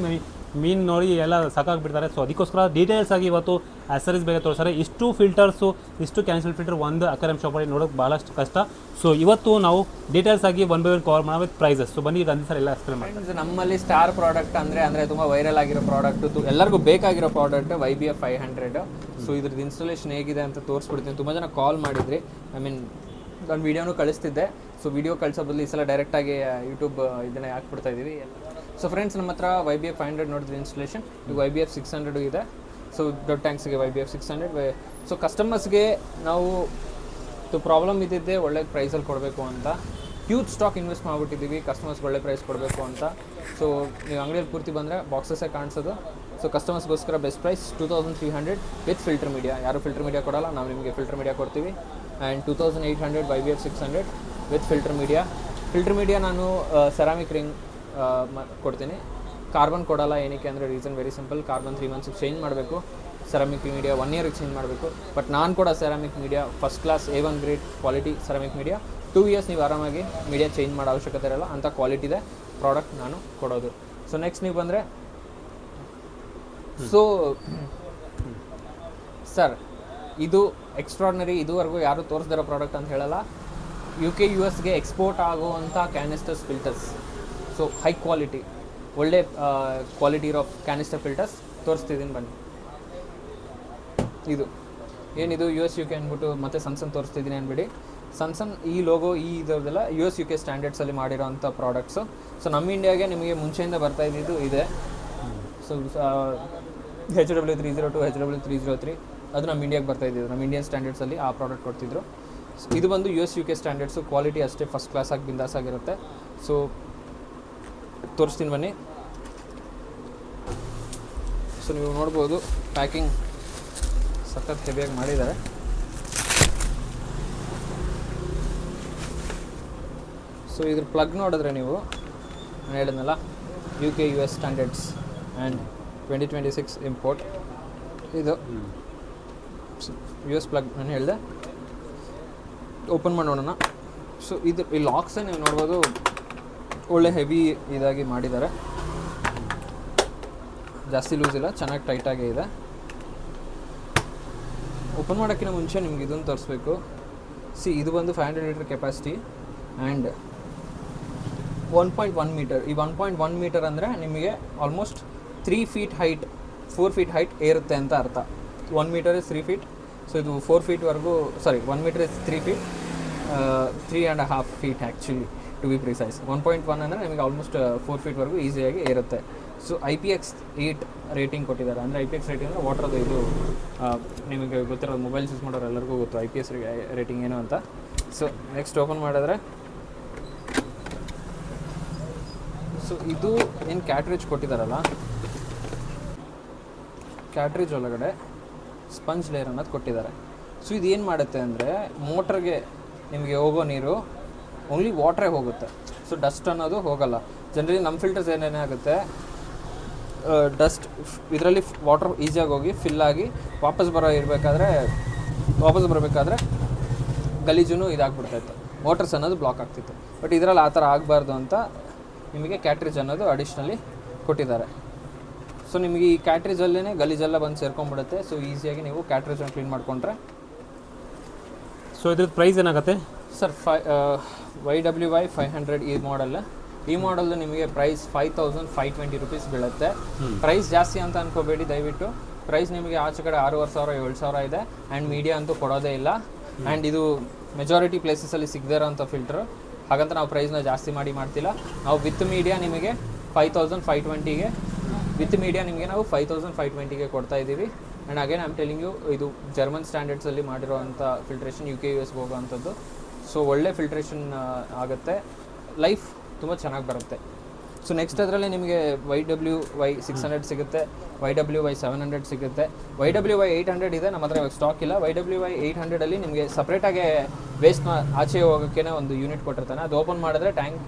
ಮೀನು ನೋಡಿ ಎಲ್ಲ ಸಾಕಾಗಿಬಿಡ್ತಾರೆ. ಸೊ ಅದಕ್ಕೋಸ್ಕರ ಡೀಟೇಲ್ಸ್ ಆಗಿ ಇವತ್ತು ಆಕ್ಸರೀಸ್ ಬೇಗ ತೋರಿಸ್ತಾರೆ. ಇಷ್ಟು ಫಿಲ್ಟರ್ಸು, ಇಷ್ಟು ಕ್ಯಾನ್ಸಲ್ ಫಿಲ್ಟರ್ ಒಂದು ಅಕ್ವೇರಿಯಂ ಶಾಪಲ್ಲಿ ನೋಡೋಕೆ ಭಾಳಷ್ಟು ಕಷ್ಟ. ಸೊ ಇವತ್ತು ನಾವು ಡೀಟೇಲ್ಸ್ ಆಗಿ 1 by 1 ಕವರ್ ಮಾಡೋ ವಿತ್ ಪ್ರೈಸಸ್. ಸೊ ಬನ್ನಿ ಈಗ ಅಂದ ಸರ್ ಎಲ್ಲ ಎಕ್ಸ್ಪ್ಲೇನ್ ಮಾಡಿ. ನಮ್ಮಲ್ಲಿ ಸ್ಟಾರ್ ಪ್ರಾಡಕ್ಟ್ ಅಂದರೆ ತುಂಬ ವೈರಲ್ ಆಗಿರೋ ಪ್ರಾಡಕ್ಟು, ಎಲ್ಲರಿಗೂ ಬೇಕಾಗಿರೋ ಪ್ರಾಡಕ್ಟ್ YBF 500. ಸೊ ಇದ್ರದ್ದು ಇನ್ಸ್ಟಾಲೇಷನ್ ಹೇಗಿದೆ ಅಂತ ತೋರಿಸ್ಬಿಡ್ತೀನಿ. ತುಂಬ ಜನ ಕಾಲ್ ಮಾಡಿದ್ರಿ. ನಾನು ವೀಡಿಯೋನು ಕಳಿಸ್ತಿದ್ದೆ. ಸೊ ವೀಡಿಯೋ ಕಳಿಸೋ ಬದಲು ಈ ಸಲ ಡೈರೆಕ್ಟಾಗಿ ಯೂಟ್ಯೂಬ್ ಇದನ್ನೇ ಹಾಕ್ಬಿಡ್ತಾ ಇದ್ದೀವಿ. ಸೊ ಫ್ರೆಂಡ್ಸ್, ನಮ್ಮ ಹತ್ರ YBF 500 ನೋಡಿದ್ರೆ ಇನ್ಸ್ಟಾಲೇಷನ್, ಈಗ YBF 600 ಇದೆ. ಸೊ ದೊಡ್ಡ ಟ್ಯಾಂಕ್ಸ್ಗೆ YBF 600. ಸೊ ಕಸ್ಟಮರ್ಸ್ಗೆ ನಾವು ಪ್ರಾಬ್ಲಮ್ ಇದ್ದಿದ್ದೆ ಒಳ್ಳೆ ಪ್ರೈಸಲ್ಲಿ ಕೊಡಬೇಕು ಅಂತ ಹ್ಯೂಜ್ ಸ್ಟಾಕ್ ಇನ್ವೆಸ್ಟ್ ಮಾಡಿಬಿಟ್ಟಿದ್ದೀವಿ, ಕಸ್ಟಮರ್ಸ್ಗೆ ಒಳ್ಳೆ ಪ್ರೈಸ್ ಕೊಡಬೇಕು ಅಂತ. ಸೊ ನೀವು ಅಂಗಡಿಯಲ್ಲಿ ಪೂರ್ತಿ ಬಂದರೆ ಬಾಕ್ಸಸ್ಸೇ ಕಾಣಿಸೋದು. ಸೊ ಕಸ್ಟಮರ್ಸ್ಗೋಸ್ಕರ best price 2300 with filter media. ಯಾರು ಫಿಲ್ಟರ್ ಮೀಡಿಯಾ ಕೊಡಲ್ಲ, ನಾವು ನಿಮಗೆ ಫಿಲ್ಟರ್ ಮೀಡಿಯಾ ಕೊಡ್ತೀವಿ. And 2800 YBF 600 with filter media. Filter media ನಾನು ಸೆರಾಮಿಕ್ ರಿಂಗ್ ಕೊಡ್ತೀನಿ, ಕಾರ್ಬನ್ ಕೊಡಲ್ಲ. ಏನಕ್ಕೆ ಅಂದರೆ reason very simple, carbon 3 months change ಮಾಡಬೇಕು, ಸೆರಾಮಿಕ್ ಮೀಡಿಯಾ 1 year ಚೇಂಜ್ ಮಾಡಬೇಕು. ಬಟ್ ನಾನು ಕೂಡ ceramic media first class A1 grade quality ceramic media 2 years ನೀವು ಆರಾಮಾಗಿ ಮೀಡಿಯಾ ಚೇಂಜ್ ಮಾಡೋ ಅವಶ್ಯಕತೆ ಇರಲ್ಲ, ಅಂಥ ಕ್ವಾಲಿಟಿದೆ ಪ್ರಾಡಕ್ಟ್ ನಾನು ಕೊಡೋದು. ಸೊ ನೆಕ್ಸ್ಟ್ ನೀವು ಬಂದರೆ, ಸೊ ಸರ್ ಇದು ಎಕ್ಸ್ಟ್ರಾರ್ಡಿನರಿ, ಇದುವರೆಗೂ ಯಾರು ತೋರಿಸ್ದಿರೋ ಪ್ರಾಡಕ್ಟ್ ಅಂತ ಹೇಳಲ್ಲ. UK US ಎಕ್ಸ್ಪೋರ್ಟ್ ಆಗುವಂಥ ಕ್ಯಾನಿಸ್ಟರ್ಸ್ ಫಿಲ್ಟರ್ಸ್. ಸೊ ಹೈ ಕ್ವಾಲಿಟಿ, ಒಳ್ಳೆ ಕ್ವಾಲಿಟಿ ಇರೋ ಕ್ಯಾನಿಸ್ಟರ್ ಫಿಲ್ಟರ್ಸ್ ತೋರಿಸ್ತಿದ್ದೀನಿ ಬನ್ನಿ. ಇದು ಏನಿದು US UK ಅಂದ್ಬಿಟ್ಟು ಮತ್ತೆ ಸನ್ಸನ್ ತೋರಿಸ್ತಿದ್ದೀನಿ ಅಂದ್ಬಿಡಿ. ಸನ್ಸನ್ ಈ ಲೋಗೋ ಈ ಇದರದೆಲ್ಲ US UK ಸ್ಟ್ಯಾಂಡರ್ಡ್ಸಲ್ಲಿ ಮಾಡಿರೋಂಥ ಪ್ರಾಡಕ್ಟ್ಸು. ಸೊ ನಮ್ಮ ಇಂಡಿಯಾಗೆ ನಿಮಗೆ ಮುಂಚೆಯಿಂದ ಬರ್ತಾ ಇದ್ದಿದ್ದು ಇದೆ. ಸೊ HW302 HW303 ಅದು ನಮ್ಮ ಇಂಡಿಯಾಗೆ ಬರ್ತಾ ಇದ್ದಿದ್ದು, ನಮ್ಮ ಇಂಡಿಯನ್ ಸ್ಟ್ಯಾಂಡರ್ಡ್ಸಲ್ಲಿ ಆ ಪ್ರಾಡಕ್ಟ್ ಕೊಡ್ತಿದ್ರು. ಇದು ಬಂದು US UK ಸ್ಟ್ಯಾಂಡರ್ಡ್ಸು, ಕ್ವಾಲಿಟಿ ಅಷ್ಟೇ ಫಸ್ಟ್ ಕ್ಲಾಸಾಗಿ ಬಿಂದಾಸ್ ಆಗಿರುತ್ತೆ. ಸೊ ತೋರಿಸ್ತೀನಿ ಬನ್ನಿ. ಸೊ ನೀವು ನೋಡ್ಬೋದು ಪ್ಯಾಕಿಂಗ್ ಸಖತ್ ಹೆವಿಯಾಗಿ ಮಾಡಿದ್ದಾರೆ. ಸೊ ಇದ್ರ ಪ್ಲಗ್ ನೋಡಿದ್ರೆ ನೀವು ನಾನು ಹೇಳಿದ್ನಲ್ಲ UK US standards and 2026 import, ಇದು US ಪ್ಲಗ್ ನಾನು ಹೇಳಿದೆ. ಓಪನ್ ಮಾಡೋಣ. ಸೊ ಇದು ಈ ಲಾಕ್ಸೇ ನೀವು ನೋಡ್ಬೋದು ಒಳ್ಳೆ ಹೆವಿ ಇದಾಗಿ ಮಾಡಿದ್ದಾರೆ, ಜಾಸ್ತಿ ಲೂಸ್ ಇಲ್ಲ, ಚೆನ್ನಾಗಿ ಟೈಟಾಗೇ ಇದೆ. ಓಪನ್ ಮಾಡೋಕ್ಕಿಂತ ಮುಂಚೆ ನಿಮ್ಗೆ ಇದನ್ನು ತೋರಿಸ್ಬೇಕು. ಇದು ಬಂದು 500 ಲೀಟರ್ ಕೆಪಾಸಿಟಿ ಆ್ಯಂಡ್ 1.1 ಮೀಟರ್. ಈ 1.1 ಮೀಟರ್ ಅಂದರೆ ನಿಮಗೆ almost 3 feet height, 4 feet height ಏರುತ್ತೆ ಅಂತ ಅರ್ಥ. 1 ಮೀಟರ್ ಇಸ್ 3 ಫೀಟ್. ಸೊ ಇದು 4 ಫೀಟ್ವರೆಗೂ, 1 meter is 3 feet, 3.5 feet actually to be precise. 1.1 ಅಂದರೆ ನಿಮಗೆ ಆಲ್ಮೋಸ್ಟ್ 4 ಫೀಟ್ವರೆಗೂ ಈಸಿಯಾಗಿ ಇರುತ್ತೆ. ಸೊ IPX8 ರೇಟಿಂಗ್ ಕೊಟ್ಟಿದ್ದಾರೆ. ಅಂದರೆ IPX ರೇಟಿಂಗ್ ಅಂದರೆ ವಾಟರ್ದು ಇದು ನಿಮಗೆ ಗೊತ್ತಿರೋದು, ಮೊಬೈಲ್ಸ್ ಯೂಸ್ ಮಾಡೋರು ಎಲ್ಲರಿಗೂ ಗೊತ್ತು IPS ರೇಟಿಂಗ್ ಏನು ಅಂತ. ಸೊ ನೆಕ್ಸ್ಟ್ ಓಪನ್ ಮಾಡಿದ್ರೆ, ಸೊ ಇದು ಏನು ಕ್ಯಾಟ್ರೇಜ್ ಕೊಟ್ಟಿದ್ದಾರಲ್ಲ, ಕ್ಯಾಟ್ರೇಜ್ ಒಳಗಡೆ ಸ್ಪಂಜ್ ಲೇಯರ್ ಅನ್ನೋದು ಕೊಟ್ಟಿದ್ದಾರೆ. ಸೊ ಇದು ಏನು ಮಾಡುತ್ತೆ ಅಂದರೆ ಮೋಟ್ರಿಗೆ ನಿಮಗೆ ಹೋಗೋ ನೀರು ಓನ್ಲಿ ವಾಟ್ರೇ ಹೋಗುತ್ತೆ. ಸೊ ಡಸ್ಟ್ ಅನ್ನೋದು ಹೋಗಲ್ಲ. ಜನರಲಿ ನಮ್ಮ ಫಿಲ್ಟರ್ಸ್ ಏನೇನಾಗುತ್ತೆ, ಡಸ್ಟ್ ಇದರಲ್ಲಿ ವಾಟರ್ ಈಸಿಯಾಗಿ ಹೋಗಿ ಫಿಲ್ ಆಗಿ ವಾಪಸ್ ಬರಬೇಕಾದ್ರೆ ಗಲೀಜೂ ಇದಾಗ್ಬಿಡ್ತಾಯಿತ್ತು, ಮೋಟರ್ಸ್ ಅನ್ನೋದು ಬ್ಲಾಕ್ ಆಗ್ತಿತ್ತು. ಬಟ್ ಇದರಲ್ಲಿ ಆ ಥರ ಆಗಬಾರ್ದು ಅಂತ ನಿಮಗೆ ಕ್ಯಾಟ್ರೇಜ್ ಅನ್ನೋದು ಅಡಿಷ್ನಲಿ ಕೊಟ್ಟಿದ್ದಾರೆ. ಸೊ ನಿಮಗೆ ಈ ಕ್ಯಾಟ್ರೇಜಲ್ಲೇ ಗಲೀಜೆಲ್ಲ ಬಂದು ಸೇರ್ಕೊಂಡ್ಬಿಡುತ್ತೆ. ಸೊ ಈಸಿಯಾಗಿ ನೀವು ಕ್ಯಾಟ್ರೇಜನ್ನು ಕ್ಲೀನ್ ಮಾಡಿಕೊಂಡ್ರೆ. ಸೊ ಇದ್ರದ್ದು ಪ್ರೈಸ್ ಏನಾಗುತ್ತೆ ಸರ್? YWY 500 ಈ ಮಾಡಲ್ದು ನಿಮಗೆ ಪ್ರೈಸ್ 5520 ರುಪೀಸ್ ಬೀಳುತ್ತೆ. ಪ್ರೈಸ್ ಜಾಸ್ತಿ ಅಂತ ಅನ್ಕೋಬೇಡಿ ದಯವಿಟ್ಟು. ಪ್ರೈಸ್ ನಿಮಗೆ ಆಚೆ ಕಡೆ 6,500 7,000 ಇದೆ. ಆ್ಯಂಡ್ ಮೀಡಿಯಾ ಅಂತೂ ಕೊಡೋದೇ ಇಲ್ಲ. ಆ್ಯಂಡ್ ಇದು ಮೆಜಾರಿಟಿ ಪ್ಲೇಸಸಲ್ಲಿ ಸಿಗದೇ ಇರೋಂಥ ಫಿಲ್ಟ್ರು, ಹಾಗಂತ ನಾವು ಪ್ರೈಸ್ನ ಜಾಸ್ತಿ ಮಾಡ್ತಿಲ್ಲ. ನಾವು ವಿತ್ ಮೀಡಿಯಾ ನಿಮಗೆ 5520ಗೆ, ವಿತ್ ಮೀಡಿಯಾ ನಿಮಗೆ ನಾವು 5520ಗೆ ಕೊಡ್ತಾ ಇದ್ದೀವಿ. And again I am telling you, ಇದು ಜರ್ಮನ್ ಸ್ಟ್ಯಾಂಡರ್ಡ್ಸಲ್ಲಿ ಮಾಡಿರೋವಂಥ ಫಿಲ್ಟ್ರೇಷನ್, UK US ಹೋಗೋವಂಥದ್ದು. ಸೊ ಒಳ್ಳೆ ಫಿಲ್ಟ್ರೇಷನ್ ಆಗುತ್ತೆ, ಲೈಫ್ ತುಂಬ ಚೆನ್ನಾಗಿ ಬರುತ್ತೆ. ಸೊ ನೆಕ್ಸ್ಟ್ ಅದರಲ್ಲಿ ನಿಮಗೆ YWY 600 ಸಿಗುತ್ತೆ, YWY 700 ಸಿಗುತ್ತೆ, YWY 800 ಇದೆ, ನಮ್ಮ ಹತ್ರ ಸ್ಟಾಕ್ ಇಲ್ಲ. YWY 800ಅಲ್ಲಿ ನಿಮಗೆ ಸಪ್ರೇಟಾಗಿ ವೇಸ್ಟ್ನ ಆಚೆ ಹೋಗೋಕ್ಕೆ ಒಂದು ಯೂನಿಟ್ ಕೊಟ್ಟಿರ್ತಾನೆ. ಅದು ಓಪನ್ ಮಾಡಿದ್ರೆ ಟ್ಯಾಂಕ್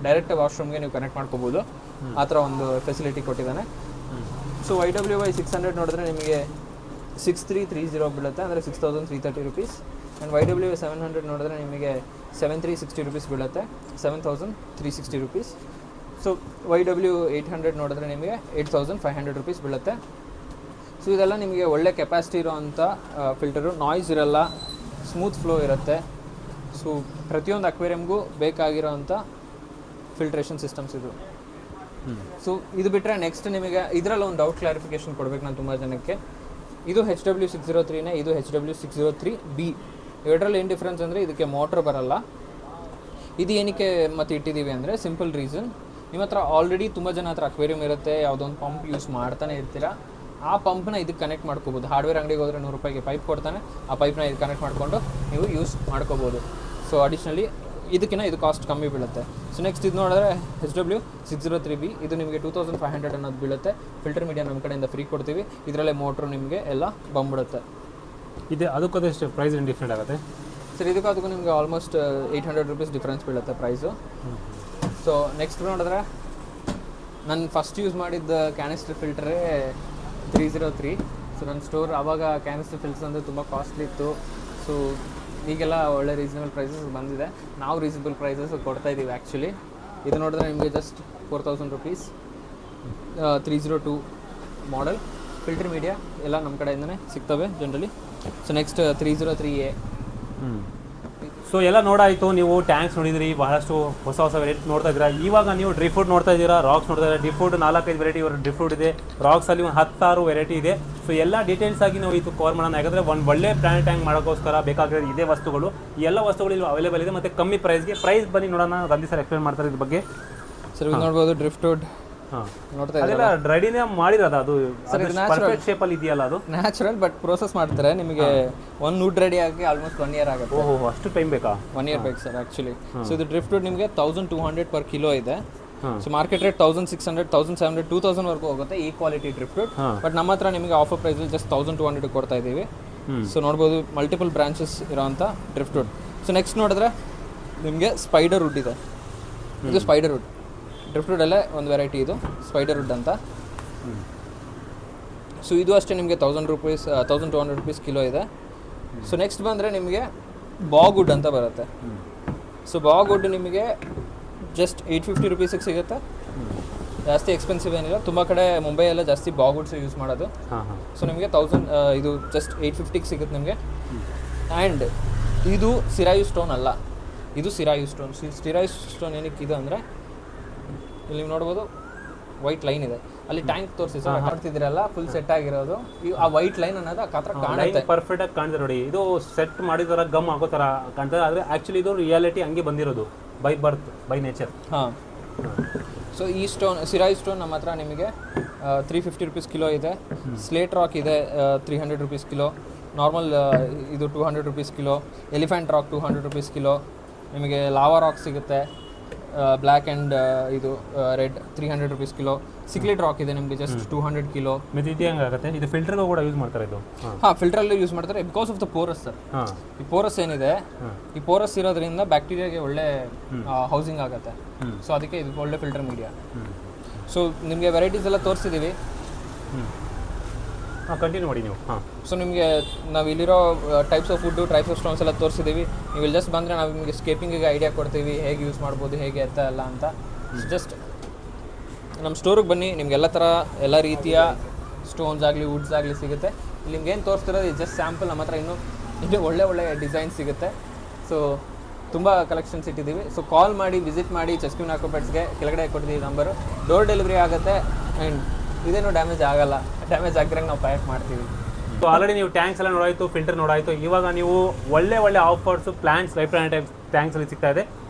ಡೈರೆಕ್ಟ್ ವಾಶ್ರೂಮ್ಗೆ ನೀವು ಕನೆಕ್ಟ್ ಮಾಡ್ಕೋಬೋದು. ಆ ಥರ ಒಂದು ಫೆಸಿಲಿಟಿ ಕೊಟ್ಟಿದ್ದಾನೆ. ಸೊ YWY 600 ನೋಡಿದ್ರೆ ನಿಮಗೆ 6330 ಬೀಳುತ್ತೆ, ಅಂದರೆ 6330 ರುಪೀಸ್. ಆ್ಯಂಡ್ YWY 700 ನೋಡಿದ್ರೆ ನಿಮಗೆ 7360 ರುಪೀಸ್ ಬೀಳುತ್ತೆ, 7360 ರುಪೀಸ್. ಸೊ YW 800 ನೋಡಿದ್ರೆ ನಿಮಗೆ 8500 ರುಪೀಸ್ ಬೀಳುತ್ತೆ. ಸೊ ಇದೆಲ್ಲ ನಿಮಗೆ ಒಳ್ಳೆ ಕೆಪಾಸಿಟಿ ಇರೋವಂಥ ಫಿಲ್ಟರು, ನಾಯ್ಸ್ ಇರಲ್ಲ, ಸ್ಮೂತ್ ಫ್ಲೋ ಇರುತ್ತೆ. ಸೊ ಪ್ರತಿಯೊಂದು ಅಕ್ವೇರಿಯಮ್ಗೂ ಬೇಕಾಗಿರೋವಂಥ ಫಿಲ್ಟ್ರೇಷನ್ ಸಿಸ್ಟಮ್ಸ್ ಇದು. ಸೊ ಇದು ಬಿಟ್ಟರೆ ನೆಕ್ಸ್ಟ್ ನಿಮಗೆ ಇದರಲ್ಲಿ ಒಂದು ಡೌಟ್ ಕ್ಲಾರಿಫಿಕೇಷನ್ ಕೊಡಬೇಕು ನಾನು ತುಂಬ ಜನಕ್ಕೆ. ಇದು HW603ನೇ, ಇದು HW603B. ಎರಡರಲ್ಲಿ ಏನು ಡಿಫ್ರೆನ್ಸ್ ಅಂದರೆ ಇದಕ್ಕೆ ಮೋಟ್ರ್ ಬರಲ್ಲ. ಇದು ಏನಕ್ಕೆ ಮತ್ತೆ ಇಟ್ಟಿದ್ದೀವಿ ಅಂದರೆ ಸಿಂಪಲ್ ರೀಸನ್, ನಿಮ್ಮ ಹತ್ರ ಆಲ್ರೆಡಿ ತುಂಬ ಜನ ಹತ್ರ ಅಕ್ವೇರಿಯಮ್ ಇರುತ್ತೆ, ಯಾವುದೋ ಒಂದು ಪಂಪ್ ಯೂಸ್ ಮಾಡ್ತಾನೆ ಇರ್ತೀರಾ. ಆ ಪಂಪ್ನ ಇದಕ್ಕೆ ಕನೆಕ್ಟ್ ಮಾಡ್ಕೋಬೋದು. ಹಾರ್ಡ್ವೇರ್ ಅಂಗಡಿಗೆ ಹೋದರೆ 100 ರೂಪಾಯಿಗೆ ಪೈಪ್ ಕೊಡ್ತಾನೆ, ಆ ಪೈಪ್ನ ಇದು ಕನೆಕ್ಟ್ ಮಾಡಿಕೊಂಡು ನೀವು ಯೂಸ್ ಮಾಡ್ಕೋಬೋದು. ಸೊ ಅಡಿಷ್ನಲಿ ಇದಕ್ಕಿಂತ ಇದು ಕಾಸ್ಟ್ ಕಮ್ಮಿ ಬೀಳುತ್ತೆ. ಸೊ ನೆಕ್ಸ್ಟ್ ಇದು ನೋಡಿದ್ರೆ HW603B, ಇದು ನಿಮಗೆ 2500 ಅನ್ನೋದು ಬೀಳುತ್ತೆ. ಫಿಲ್ಟರ್ ಮೀಡಿಯಾ ನಮ್ಮ ಕಡೆಯಿಂದ ಫ್ರೀ ಕೊಡ್ತೀವಿ. ಇದರಲ್ಲೇ ಮೋಟ್ರು ನಿಮಗೆ ಎಲ್ಲ ಬಂದ್ಬಿಡುತ್ತೆ. ಇದೆ ಅದಕ್ಕೂ ಎಷ್ಟು ಪ್ರೈಸ್ ಏನು ಡಿಫ್ರೆಂಟ್ ಆಗುತ್ತೆ ಸರ್? ಅದಕ್ಕೂ ನಿಮಗೆ ಆಲ್ಮೋಸ್ಟ್ 800 ರುಪೀಸ್ ಡಿಫ್ರೆನ್ಸ್ ಬೀಳುತ್ತೆ ಪ್ರೈಸು. ಸೊ ನೆಕ್ಸ್ಟ್ ನೋಡಿದ್ರೆ ನಾನು ಫಸ್ಟ್ ಯೂಸ್ ಮಾಡಿದ್ದ ಕ್ಯಾನಿಸ್ಟರ್ ಫಿಲ್ಟರೇ 303. ಸೊ ನನ್ನ ಸ್ಟೋರ್ ಆವಾಗ ಕ್ಯಾನಿಸ್ಟರ್ ಫಿಲ್ಟರ್ಸ್ ಅಂದರೆ ತುಂಬ ಕಾಸ್ಟ್ಲಿ ಇತ್ತು. ಸೊ ಈಗೆಲ್ಲ ಒಳ್ಳೆ ರೀಸನಬಲ್ ಪ್ರೈಸಸ್ ಬಂದಿದೆ. ನಾವು ರೀಸನಬಲ್ ಪ್ರೈಸಸ್ ಕೊಡ್ತಾಯಿದ್ದೀವಿ ಆ್ಯಕ್ಚುಲಿ. ಇದು ನೋಡಿದ್ರೆ ನಿಮಗೆ just 4000 rupees, 302 model filter media ಎಲ್ಲ ನಮ್ಮ ಕಡೆಯಿಂದನೇ ಸಿಗ್ತವೆ generally. So next 303A. So ಎಲ್ಲ ನೋಡಾಯಿತು, ನೀವು ಟ್ಯಾಂಕ್ಸ್ ನೋಡಿದ್ರಿ, ಬಹಳಷ್ಟು ಹೊಸ ವೆರೈಟಿ ನೋಡ್ತಾ ಇದ್ದೀರಾ. ಇವಾಗ ನೀವು ಡ್ರೈ ಫ್ರೂಟ್ ನೋಡ್ತಾ ಇದ್ದೀರಾ, ರಾಕ್ಸ್ ನೋಡ್ತಾ ಇದ್ದೀರಾ. Dry fruit 4-5 variety dry fruit ಇದೆ, ರಾಕ್ಸಲ್ಲಿ ಒಂದು 10-6 ವೆರೈಟಿ ಇದೆ. ಸೊ ಎಲ್ಲ ಡೀಟೇಲ್ಸ್ ಆಗಿ ನಾವು ಇದು ಕವರ್ ಮಾಡೋಣ. ಯಾಕಂದರೆ ಒಂದು ಒಳ್ಳೆ ಪ್ಲಾನೆಟ್ ಟ್ಯಾಂಕ್ ಮಾಡೋಕ್ಕೋಸ್ಕರ ಬೇಕಾಗಿರೋ ಇದೇ ವಸ್ತುಗಳು, ಈ ಎಲ್ಲ ವಸ್ತುಗಳು ಇಲ್ಲಿ ಅವೈಲೇಬಲ್ ಇದೆ ಮತ್ತು ಕಮ್ಮಿ ಪ್ರೈಸ್ಗೆ. ಪ್ರೈಸ್ ಬನ್ನಿ ನೋಡೋಣ, ಗಾಂಧಿ ಸರ್ ಎಕ್ಸ್ಪ್ಲೇನ್ ಮಾಡ್ತಾರೆ ಇದ್ರ ಬಗ್ಗೆ. ಸರ್ ಇದು ನೋಡ್ಬೋದು ಡ್ರಿಫ್ಟ್ವುಡ್ ಹಾಂ ನೋಡ್ತಾ ಅದೆಲ್ಲ ರೆಡಿನೇ ಮಾಡಿರೋದು ಅದು ಪರ್ಫೆಕ್ಟ್ ಶೇಪಲ್ಲಿ ಇದೆಯಲ್ಲ ಅದು ನ್ಯಾಚುರಲ್ ಬಟ್ ಪ್ರೋಸೆಸ್ ಮಾಡ್ತಾರೆ ನಿಮಗೆ ಒಂದು ವುಡ್ ರೆಡಿ ಆಗಿ ಆಲ್ಮೋಸ್ಟ್ 1 year ಆಗುತ್ತೆ. ಓಹೋ ಅಷ್ಟು ಟೈಮ್ ಬೇಕಾ? 1 year ಬೇಕು ಸರ್ ಆ್ಯಕ್ಚುಲಿ. ಸೊ ಇದು ಡ್ರಿಫ್ಟ್ ವುಡ್ ನಿಮಗೆ 1200 per kilo ಇದೆ. ಹಾಂ. ಸೊ ಮಾರ್ಕೆಟ್ ರೇಟ್ 1600, 1700, 2000 ವರೆಗೂ ಹೋಗುತ್ತೆ ಈ ಕ್ವಾಲಿಟಿ ಡ್ರಿಫ್ಟ್ ವುಡ್. ಬಟ್ ನಮ್ಮ ಹತ್ರ ನಿಮಗೆ ಆಫರ್ ಪ್ರೈಸಲ್ಲಿ ಜಸ್ಟ್ 1200 ಕೊಡ್ತಾ ಇದ್ದೀವಿ. ಸೊ ನೋಡ್ಬೋದು ಮಲ್ಟಿಪಲ್ ಬ್ರಾಂಚಸ್ ಇರೋಂಥ ಡ್ರಿಫ್ಟ್ ವುಡ್. ಸೊ ನೆಕ್ಸ್ಟ್ ನೋಡಿದ್ರೆ ನಿಮಗೆ ಸ್ಪೈಡರ್ ವುಡ್ ಇದೆ. ಇದು ಸ್ಪೈಡರ್ ವುಡ್ ಡ್ರಿಫ್ಟ್ ವುಡಲ್ಲೇ ಒಂದು ವೆರೈಟಿ, ಇದು ಸ್ಪೈಡರ್ ವುಡ್ ಅಂತ. ಸೊ ಇದು ಅಷ್ಟೇ ನಿಮಗೆ 1000 rupees 1200 rupees ಕಿಲೋ ಇದೆ. ಸೊ ನೆಕ್ಸ್ಟ್ ಬಂದರೆ ನಿಮಗೆ ಬಾಗ್ ವುಡ್ ಅಂತ ಬರುತ್ತೆ. ಸೊ ಬಾಗ್ ವುಡ್ ನಿಮಗೆ ಜಸ್ಟ್ 850 rupeesiಗೆ ಸಿಗುತ್ತೆ. ಜಾಸ್ತಿ ಎಕ್ಸ್ಪೆನ್ಸಿವ್ ಏನಿಲ್ಲ. ತುಂಬ ಕಡೆ ಮುಂಬೈಯೆಲ್ಲ ಜಾಸ್ತಿ ಬಾಗ್ ವುಡ್ಸ್ ಯೂಸ್ ಮಾಡೋದು. ಸೊ ನಿಮಗೆ 1000 ಇದು ಜಸ್ಟ್ 850ಗೆ ಸಿಗುತ್ತೆ ನಿಮಗೆ. ಆ್ಯಂಡ್ ಇದು ಸಿರಾಯು ಸ್ಟೋನ್ ಅಲ್ಲ, ಇದು ಸಿರಾಯು ಸ್ಟೋನ್. ಸಿರಾಯು ಸ್ಟೋನ್ ಏನಕ್ಕೆ ಇದು ಅಂದರೆ ಇಲ್ಲಿ ನೀವು ನೋಡ್ಬೋದು ವೈಟ್ ಲೈನ್ ಇದೆ, ಅಲ್ಲಿ ಟ್ಯಾಂಕ್ ತೋರಿಸಿ ಸರ್ ನೋಡ್ತಿದ್ದೀರಲ್ಲ ಫುಲ್ ಸೆಟ್ ಆಗಿರೋದು. ಆ ವೈಟ್ ಲೈನ್ ಅನ್ನೋದು ಆ ಥರ ಕಾಣುತ್ತೆ, ಪರ್ಫೆಕ್ಟ್ ಆಗಿ ಕಾಣ್ತದೆ ನೋಡಿ. ಇದು ಸೆಟ್ ಮಾಡಿದ ಗಮ್ ಆಗೋ ಥರ ಕಾಣ್ತದೆ, ಆದರೆ ಆ್ಯಕ್ಚುಲಿ ಇದು ರಿಯಾಲಿಟಿ ಹಂಗೆ ಬಂದಿರೋದು ಬೈ ಬರ್ತ್ ಬೈ ನೇಚರ್. ಹಾಂ. ಸೊ ಈ ಸ್ಟೋನ್ ಸಿರಾಯು ಸ್ಟೋನ್ ನಮ್ಮ ಹತ್ರ ನಿಮಗೆ 350 rupees ಕಿಲೋ ಇದೆ. ಸ್ಲೇಟ್ ರಾಕ್ ಇದೆ 300 rupees ಕಿಲೋ. ನಾರ್ಮಲ್ ಇದು 200 rupees kilo. Elephant rock 200 rupees kilo. ನಿಮಗೆ ಲಾವಾ ರಾಕ್ ಸಿಗುತ್ತೆ ಬ್ಲ್ಯಾಕ್ ಆ್ಯಂಡ್ ಇದು ರೆಡ್ 300 rupees ಕಿಲೋ. ಸಿಕ್ಲೆಟ್ ರಾಕ್ ಇದೆ ನಿಮಗೆ ಜಸ್ಟ್ 200 ಕಿಲೋ. ಮೆದಿಟಿ ಹೆಂಗಾಗುತ್ತೆ ಇದು ಫಿಲ್ಟರ್ಗೂ ಕೂಡ ಯೂಸ್ ಮಾಡ್ತಾರೆ ಇದು? ಹಾಂ, ಫಿಲ್ಟ್ರಲ್ಲೂ ಯೂಸ್ ಮಾಡ್ತಾರೆ because of the Porus sir. ಈ ಪೋರಸ್ ಏನಿದೆ, ಈ ಪೋರಸ್ ಇರೋದ್ರಿಂದ ಬ್ಯಾಕ್ಟೀರಿಯಾಗೆ ಒಳ್ಳೆ ಹೌಸಿಂಗ್ ಆಗುತ್ತೆ. ಸೊ ಅದಕ್ಕೆ ಇದು ಒಳ್ಳೆ ಫಿಲ್ಟರ್ ಮೀಡಿಯಾ. ಸೊ ನಿಮಗೆ ವೆರೈಟೀಸ್ ಎಲ್ಲ ತೋರಿಸಿದ್ದೀವಿ. ಕಂಟಿನ್ಯೂ ಮಾಡಿ ನೀವು. ಸೊ ನಿಮಗೆ ನಾವು ಇಲ್ಲಿರೋ types of food, types of stones ಎಲ್ಲ ತೋರಿಸಿದ್ದೀವಿ. ನೀವು ಇಲ್ಲಿ ಜಸ್ಟ್ ಬಂದರೆ ನಾವು ನಿಮಗೆ ಸ್ಕೇಪಿಂಗಿಗೆ ಐಡಿಯಾ ಕೊಡ್ತೀವಿ, ಹೇಗೆ ಯೂಸ್ ಮಾಡ್ಬೋದು, ಹೇಗೆ ಎತ್ತ ಎಲ್ಲ ಅಂತ. ಜಸ್ಟ್ ನಮ್ಮ ಸ್ಟೋರಿಗೆ ಬನ್ನಿ, ನಿಮಗೆಲ್ಲ ಥರ ಎಲ್ಲ ರೀತಿಯ ಸ್ಟೋನ್ಸ್ ಆಗಲಿ ವುಡ್ಸ್ ಆಗಲಿ ಸಿಗುತ್ತೆ. ಇಲ್ಲಿ ನಿಮ್ಗೆ ಏನು ತೋರಿಸ್ತಿರೋದು ಇದು ಜಸ್ಟ್ ಸ್ಯಾಂಪಲ್. ನಮ್ಮ ಹತ್ರ ಇನ್ನೂ ಒಳ್ಳೆ ಡಿಸೈನ್ ಸಿಗುತ್ತೆ. ಸೊ ತುಂಬ ಕಲೆಕ್ಷನ್ಸ್ ಇಟ್ಟಿದ್ದೀವಿ. ಸೊ ಕಾಲ್ ಮಾಡಿ, ವಿಸಿಟ್ ಮಾಡಿ. ಚೆಸ್ಕ್ಯೂನ್ ಆಕ್ಯುಪೆಂಟ್ಸ್ಗೆ ಕೆಳಗಡೆ ಕೊಟ್ಟಿದ್ದೀವಿ ನಂಬರು. ಡೋರ್ ಡೆಲಿವರಿ ಆಗುತ್ತೆ ಆ್ಯಂಡ್ ಇದೇನು ಡ್ಯಾಮೇಜ್ ಆಗಲ್ಲ. ಡ್ಯಾಮೇಜ್ ಆಗಿರಂಗೆ ನಾವು ಪ್ಯಾಕ್ ಮಾಡ್ತೀವಿ. ಸೊ ಆಲ್ರೆಡಿ ನೀವು ಟ್ಯಾಂಕ್ಸ್ ಎಲ್ಲ ನೋಡಾಯಿತು, ಫಿಲ್ಟರ್ ನೋಡಾಯಿತು. ಇವಾಗ ನೀವು ಒಳ್ಳೆ ಆಫರ್ಸು ಪ್ಲ್ಯಾಂಟ್ಸ್ ಲೈಫ್ ಪ್ಲಾಂಟ್ ಟ್ಯಾಂಕ್ಸಲ್ಲಿ ಸಿಗ್ತಾ ಇದೆ.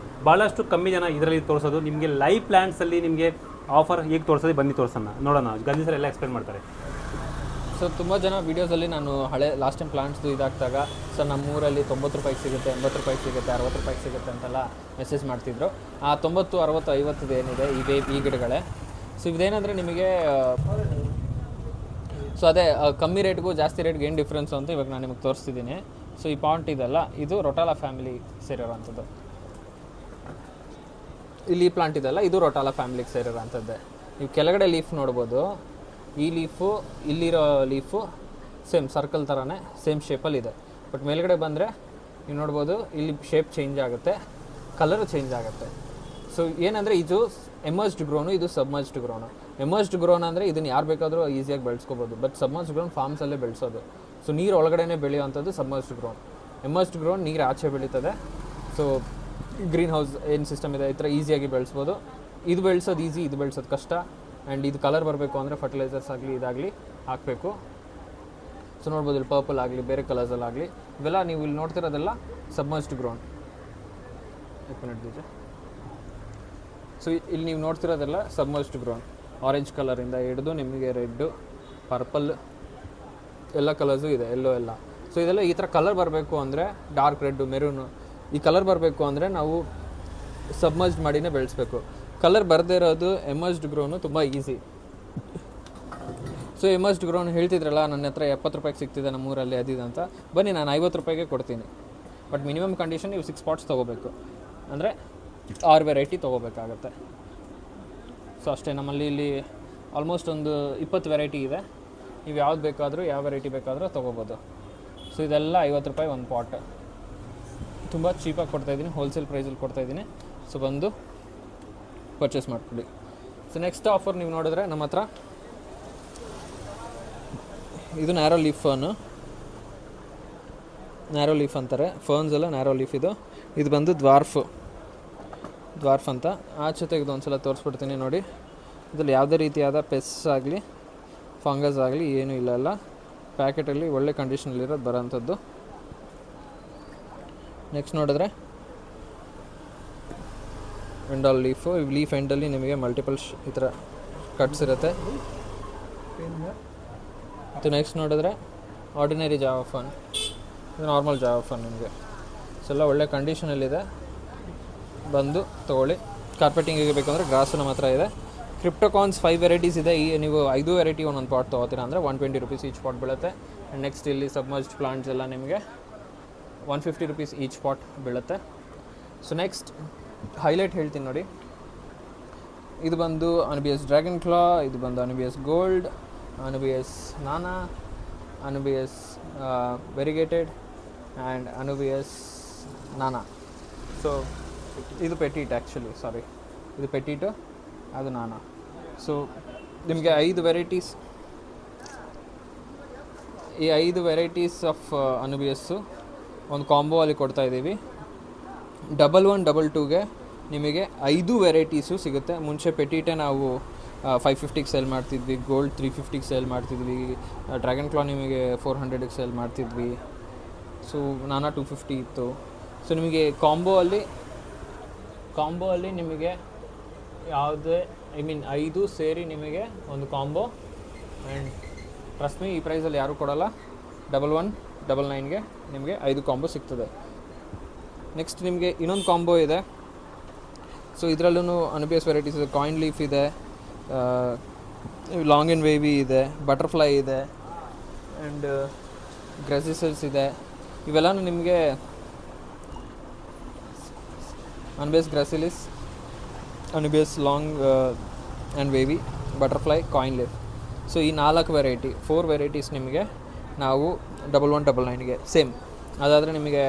ಭಾಳಷ್ಟು ಕಮ್ಮಿ ಜನ ಇದರಲ್ಲಿ ತೋರಿಸೋದು. ನಿಮಗೆ ಲೈವ್ ಪ್ಲ್ಯಾಂಟ್ಸಲ್ಲಿ ನಿಮಗೆ ಆಫರ್ ಈಗ ತೋರಿಸೋದು, ಬನ್ನಿ ತೋರಿಸೋಣ, ನೋಡೋಣ. ಗಂಜಿ ಸರ್ ಎಲ್ಲ ಎಕ್ಸ್ಪ್ಲೇನ್ ಮಾಡ್ತಾರೆ. ಸೊ ತುಂಬ ಜನ ವೀಡಿಯೋಸಲ್ಲಿ ನಾನು ಲಾಸ್ಟ್ ಟೈಮ್ ಪ್ಲಾಂಟ್ಸ್ದು ಇದಾಗ್ತಾಗ ಸರ್ ನಮ್ಮೂರಲ್ಲಿ 90 ರೂಪಾಯಿಗೆ ಸಿಗುತ್ತೆ, 80 ರೂಪಾಯಿಗೆ ಸಿಗುತ್ತೆ, 60 ರೂಪಾಯಿಗೆ ಸಿಗುತ್ತೆ ಅಂತೆಲ್ಲ ಮೆಸೇಜ್ ಮಾಡ್ತಿದ್ರು. ಆ 90, 60, 50 ಏನಿದೆ ಈ ಗಿಡಗಳೇ. ಸೊ ಇದೇನಂದರೆ ನಿಮಗೆ ಸೊ ಅದೇ ಕಮ್ಮಿ ರೇಟ್ಗೂ ಜಾಸ್ತಿ ರೇಟ್ಗೆ ಏನು ಡಿಫ್ರೆನ್ಸು ಅಂತ ಇವಾಗ ನಾನು ನಿಮಗೆ ತೋರಿಸ್ತಿದ್ದೀನಿ. ಸೊ ಈ ಪಾಂಟ್ ಇದೆಲ್ಲ ಇದು ರೊಟಾಲಾ ಫ್ಯಾಮಿಲಿ ಸೇರಿರೋವಂಥದ್ದು. ಇಲ್ಲಿ ಪ್ಲಾಂಟ್ ಇದೆಲ್ಲ ಇದು ರೊಟಾಲಾ ಫ್ಯಾಮಿಲಿಗೆ ಸೇರಿರೋವಂಥದ್ದೇ. ನೀವು ಕೆಳಗಡೆ ಲೀಫ್ ನೋಡ್ಬೋದು. ಈ ಲೀಫು ಇಲ್ಲಿರೋ ಲೀಫು ಸೇಮ್ ಸರ್ಕಲ್ ಥರನೇ ಸೇಮ್ ಶೇಪಲ್ಲಿದೆ. ಬಟ್ ಮೇಲ್ಗಡೆ ಬಂದರೆ ನೀವು ನೋಡ್ಬೋದು ಇಲ್ಲಿ ಶೇಪ್ ಚೇಂಜ್ ಆಗುತ್ತೆ, ಕಲರು ಚೇಂಜ್ ಆಗುತ್ತೆ. ಸೊ ಏನಂದರೆ ಇದು ಎಮರ್ಜ್ಡ್ ಗ್ರೋನು, ಇದು ಸಬ್ಮರ್ಜ್ಡ್ ಗ್ರೋನು. ಎಮರ್ಜ್ಡ್ ಗ್ರೋನ್ ಅಂದರೆ ಇದನ್ನು ಯಾರು ಬೇಕಾದರೂ ಈಸಿಯಾಗಿ ಬೆಳೆಸ್ಕೋಬೋದು. ಬಟ್ ಸಬ್ಮರ್ಜ್ಡ್ ಗ್ರೋನ್ ಫಾರ್ಮ್ಸಲ್ಲೇ ಬೆಳೆಸೋದು. ಸೊ ನೀರು ಒಳಗಡೆ ಬೆಳೆಯುವಂಥದ್ದು ಸಬ್ಮರ್ಜ್ಡ್ ಗ್ರೋನ್. ಎಮರ್ಜ್ಡ್ ಗ್ರೋನ್ ನೀರು ಆಚೆ ಬೆಳೀತದೆ. ಸೊ ಗ್ರೀನ್ ಹೌಸ್ ಏನು ಸಿಸ್ಟಮ್ ಇದೆ ಈ ಥರ ಈಸಿಯಾಗಿ ಬೆಳೆಸ್ಬೋದು. ಇದು ಬೆಳೆಸೋದು ಈಸಿ, ಇದು ಬೆಳೆಸೋದು ಕಷ್ಟ. ಆ್ಯಂಡ್ ಇದು ಕಲರ್ ಬರಬೇಕು ಅಂದರೆ ಫರ್ಟಿಲೈಸರ್ಸ್ ಆಗಲಿ ಇದಾಗಲಿ ಹಾಕಬೇಕು. ಸೊ ನೋಡ್ಬೋದು ಇಲ್ಲಿ ಪರ್ಪಲ್ ಆಗಲಿ ಬೇರೆ ಕಲರ್ಸಲ್ಲಾಗಲಿ ಇವೆಲ್ಲ ನೀವು ಇಲ್ಲಿ ನೋಡ್ತಿರೋದೆಲ್ಲ ಸಬ್ಮರ್ಜ್ಡ್ ಗ್ರೋನ್. ಸೊ ಇಲ್ಲಿ ನೀವು ನೋಡ್ತಿರೋದೆಲ್ಲ ಸಬ್ಮರ್ಜ್ಡ್ ಗ್ರೋನ್. ಆರೆಂಜ್ ಕಲರಿಂದ ಹಿಡಿದು ನಿಮಗೆ ರೆಡ್ಡು, ಪರ್ಪಲ್ ಎಲ್ಲ ಕಲರ್ಸು ಇದೆ, ಎಲ್ಲೋ ಎಲ್ಲ. ಸೊ ಇದೆಲ್ಲ ಈ ಥರ ಕಲರ್ ಬರಬೇಕು ಅಂದರೆ ಡಾರ್ಕ್ ರೆಡ್ಡು, ಮೆರೂನು ಈ ಕಲರ್ ಬರಬೇಕು ಅಂದರೆ ನಾವು ಸಬ್ಮರ್ಜ್ಡ್ ಮಾಡಿನೇ ಬೆಳೆಸಬೇಕು. ಕಲರ್ ಬರದೇ ಇರೋದು ಎಮರ್ಜ್ಡ್ ಗ್ರೋನು ತುಂಬ ಈಸಿ. ಸೊ ಎಮರ್ಜ್ಡ್ ಗ್ರೋನ್ ಹೇಳ್ತಿದ್ರಲ್ಲ ನನ್ನ ಹತ್ರ 70 ರೂಪಾಯಿಗೆ ಸಿಗ್ತಿದೆ ನಮ್ಮೂರಲ್ಲಿ ಅದಿದೆ ಅಂತ. ಬನ್ನಿ ನಾನು 50 ರೂಪಾಯಿಗೆ ಕೊಡ್ತೀನಿ. ಬಟ್ ಮಿನಿಮಮ್ ಕಂಡೀಷನ್ ನೀವು 6 ಪಾಟ್ಸ್ ತೊಗೋಬೇಕು, ಅಂದರೆ 6 ವೆರೈಟಿ ತೊಗೋಬೇಕಾಗತ್ತೆ. ಸೊ ಅಷ್ಟೇ. ನಮ್ಮಲ್ಲಿ ಇಲ್ಲಿ ಆಲ್ಮೋಸ್ಟ್ ಒಂದು 20 ವೆರೈಟಿ ಇದೆ. ನೀವು ಯಾವ್ದು ಬೇಕಾದರೂ ಯಾವ ವೆರೈಟಿ ಬೇಕಾದರೂ ತೊಗೋಬೋದು. ಸೊ ಇದೆಲ್ಲ 50 ರೂಪಾಯಿ ಒಂದು ಪಾಟ್. ತುಂಬ ಚೀಪಾಗಿ ಕೊಡ್ತಾಯಿದ್ದೀನಿ, ಹೋಲ್ಸೇಲ್ ಪ್ರೈಸಲ್ಲಿ ಕೊಡ್ತಾಯಿದ್ದೀನಿ. ಸೊ ಬಂದು ಪರ್ಚೇಸ್ ಮಾಡ್ಕೊಳ್ಳಿ. ಸೊ ನೆಕ್ಸ್ಟ್ ಆಫರ್ ನೀವು ನೋಡಿದ್ರೆ ನಮ್ಮ ಹತ್ರ ಇದು ನ್ಯಾರೋ ಲೀಫ್ ಫರ್ನು. ನ್ಯಾರೋ ಲೀಫ್ ಅಂತಾರೆ, ಫರ್ನ್ಸ್ ಎಲ್ಲ ನ್ಯಾರೋ ಲೀಫ್. ಇದು ಬಂದು ಡ್ವಾರ್ಫ್ ಅಂತ. ಆಚೆ ತೆಗೆದು ಒಂದು ಸಲ ತೋರಿಸ್ಬಿಡ್ತೀನಿ ನೋಡಿ. ಇದರಲ್ಲಿ ಯಾವುದೇ ರೀತಿಯಾದ ಪೆಸ್ಟ್ಸ್ ಆಗಲಿ ಫಂಗಸ್ ಆಗಲಿ ಏನೂ ಇಲ್ಲ. ಪ್ಯಾಕೆಟಲ್ಲಿ ಒಳ್ಳೆ ಕಂಡೀಷನಲ್ಲಿರೋದು ಬರೋಂಥದ್ದು. ನೆಕ್ಸ್ಟ್ ನೋಡಿದ್ರೆ ಎಂಡಾಲ್ ಲೀಫು. ಲೀಫ್ ಎಂಡಲ್ಲಿ ನಿಮಗೆ ಮಲ್ಟಿಪಲ್ ಈ ಥರ ಕಟ್ಸ್ ಇರುತ್ತೆ. ಮತ್ತು ನೆಕ್ಸ್ಟ್ ನೋಡಿದ್ರೆ ಆರ್ಡಿನರಿ ಜಾವಾ ಫೋನ್, ಇದು ನಾರ್ಮಲ್ ಜಾವಾ ಫೋನ್ ನಿಮಗೆ. ಸೊ ಎಲ್ಲ ಒಳ್ಳೆ ಕಂಡೀಷನಲ್ಲಿದೆ, ಬಂದು ತೊಗೊಳ್ಳಿ. ಕಾರ್ಪೆಟಿಂಗಿಗೆ ಬೇಕಂದರೆ ಗ್ರಾಸು ನಮ್ಮ ಹತ್ರ ಇದೆ. ಕ್ರಿಪ್ಟೋಕಾನ್ಸ್ 5 ವೆರೈಟೀಸ್ ಇದೆ. ನೀವು 5 ವೆರೈಟಿ ಒಂದೊಂದು ಪಾಟ್ ತೊಗೋತೀರಾ ಅಂದರೆ 120 rupees ಈಚ್ ಪಾಟ್ ಬೀಳುತ್ತೆ. ಆ್ಯಂಡ್ ನೆಕ್ಸ್ಟ್ ಇಲ್ಲಿ ಸಬ್ಮರ್ಜ್ಡ್ ಪ್ಲಾಂಟ್ಸ್ ಎಲ್ಲ ನಿಮಗೆ 150 rupees ಈಚ್ ಪಾಟ್ ಬೀಳುತ್ತೆ. ಸೊ ನೆಕ್ಸ್ಟ್ ಹೈಲೈಟ್ ಹೇಳ್ತೀನಿ ನೋಡಿ, ಇದು ಬಂದು ಅನುಬಿಯಸ್ ಡ್ರ್ಯಾಗನ್ ಕ್ಲಾ, ಇದು ಬಂದು ಅನುಬಿಯಸ್ ಗೋಲ್ಡ್, ಅನುಬಿಯಸ್ ನಾನಾ, ಅನುಬಿಯಸ್ ವೆರಿಗೇಟೆಡ್ ಆ್ಯಂಡ್ ಅನುಬಿಯಸ್ ನಾನಾ. ಸೊ ಇದು ಪೆಟಿಟ್, ಆ್ಯಕ್ಚುಲಿ ಸಾರಿ, ಇದು ಪೆಟಿಟು, ಅದು ನಾನಾ. ಸೊ ನಿಮಗೆ 5 ವೆರೈಟೀಸ್, ಈ 5 ವೆರೈಟೀಸ್ ಆಫ್ ಅನುಬಿಯಸ್ಸು ಒಂದು ಕಾಂಬೋ ಅಲ್ಲಿ ಕೊಡ್ತಾಯಿದ್ದೀವಿ. 1122ಗೆ ನಿಮಗೆ 5 ವೆರೈಟೀಸು ಸಿಗುತ್ತೆ. ಮುಂಚೆ ಪೆಟಿಟೇ ನಾವು 550ಗೆ ಸೇಲ್ ಮಾಡ್ತಿದ್ವಿ, ಗೋಲ್ಡ್ 350ಗೆ ಸೇಲ್ ಮಾಡ್ತಿದ್ವಿ, ಡ್ರ್ಯಾಗನ್ ಕ್ಲಾ ನಿಮಗೆ 400ಗೆ ಸೇಲ್ ಮಾಡ್ತಿದ್ವಿ, ಸೊ ನಾನಾ 250 ಇತ್ತು. ಸೊ ನಿಮಗೆ ಕಾಂಬೋ ಅಲ್ಲಿ ನಿಮಗೆ ಯಾವುದೇ 5 ಸೇರಿ ನಿಮಗೆ ಒಂದು ಕಾಂಬೋ. ಆ್ಯಂಡ್ ಟ್ರಸ್ಟ್ ಮೀ, ಈ ಪ್ರೈಸಲ್ಲಿ ಯಾರೂ ಕೊಡೋಲ್ಲ. 1199ಗೆ ನಿಮಗೆ 5 ಕಾಂಬೋ ಸಿಗ್ತದೆ. ನೆಕ್ಸ್ಟ್ ನಿಮಗೆ ಇನ್ನೊಂದು ಕಾಂಬೋ ಇದೆ. ಸೊ ಇದರಲ್ಲೂ ಅನುಬಿಯಸ್ ವೆರೈಟೀಸ್ ಇದೆ, ಕಾಯಿನ್ ಲೀಫ್ ಇದೆ, ಲಾಂಗ್ ಆ್ಯಂಡ್ ವೇವಿ ಇದೆ, ಬಟರ್ಫ್ಲೈ ಇದೆ, ಆ್ಯಂಡ್ ಗ್ರೆಸಿಸಲ್ಸ್ ಇದೆ. ಇವೆಲ್ಲನೂ ನಿಮಗೆ Anubias gracilis, Anubias long and wavy, butterfly, coin leaf. So ಈ 4 ವೆರೈಟೀಸ್ ನಿಮಗೆ ನಾವು 1199ಗೆ ಸೇಮ್. ಅದಾದರೆ ನಿಮಗೆ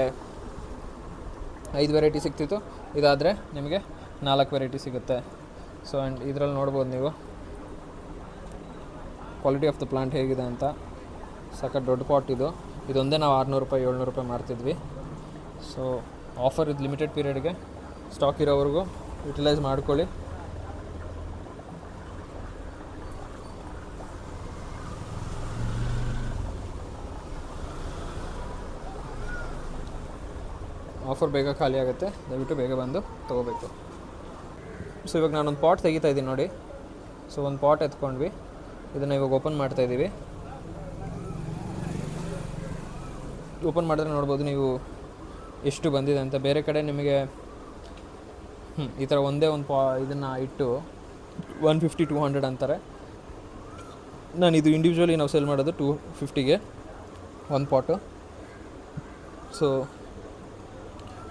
5 ವೆರೈಟಿ ಸಿಗ್ತಿತ್ತು, ಇದಾದರೆ ನಿಮಗೆ 4 ವೆರೈಟಿ ಸಿಗುತ್ತೆ. ಸೊ ಆ್ಯಂಡ್ ಇದರಲ್ಲಿ ನೋಡ್ಬೋದು ನೀವು ಕ್ವಾಲಿಟಿ ಆಫ್ ದ ಪ್ಲಾಂಟ್ ಹೇಗಿದೆ ಅಂತ. ಸಖತ್ ದೊಡ್ಡ ಪಾಟ್ ಇದು. ಇದೊಂದೇ ನಾವು 600 ರೂಪಾಯಿ 700 ರೂಪಾಯಿ ಮಾರ್ತಿದ್ವಿ. ಸೊ ಆಫರ್ ಇದು ಲಿಮಿಟೆಡ್ ಪೀರಿಯಡ್ಗೆ, ಸ್ಟಾಕ್ ಇರೋವರೆಗೂ ಯುಟಿಲೈಸ್ ಮಾಡ್ಕೊಳ್ಳಿ. ಆಫರ್ ಬೇಗ ಖಾಲಿ ಆಗುತ್ತೆ, ದಯವಿಟ್ಟು ಬೇಗ ಬಂದು ತೊಗೋಬೇಕು. ಸೊ ಇವಾಗ ನಾನೊಂದು ಪಾಟ್ ತೆಗಿತಾ ಇದ್ದೀನಿ ನೋಡಿ. ಸೊ ಒಂದು ಪಾಟ್ ಎತ್ಕೊಂಡ್ವಿ, ಇದನ್ನು ಇವಾಗ ಓಪನ್ ಮಾಡ್ತಾಯಿದ್ದೀವಿ. ಓಪನ್ ಮಾಡಿದ್ರೆ ನೋಡ್ಬೋದು ನೀವು ಎಷ್ಟು ಬಂದಿದೆ ಅಂತ. ಬೇರೆ ಕಡೆ ನಿಮಗೆ ಈ ಥರ ಒಂದೇ ಒಂದು ಇದನ್ನು ಇಟ್ಟು 150-200 ಅಂತಾರೆ. ನಾನು ಇದು ಇಂಡಿವಿಜುವಲಿ ನಾವು ಸೆಲ್ ಮಾಡೋದು 250ಗೆ ಒಂದು ಪಾಟು. ಸೊ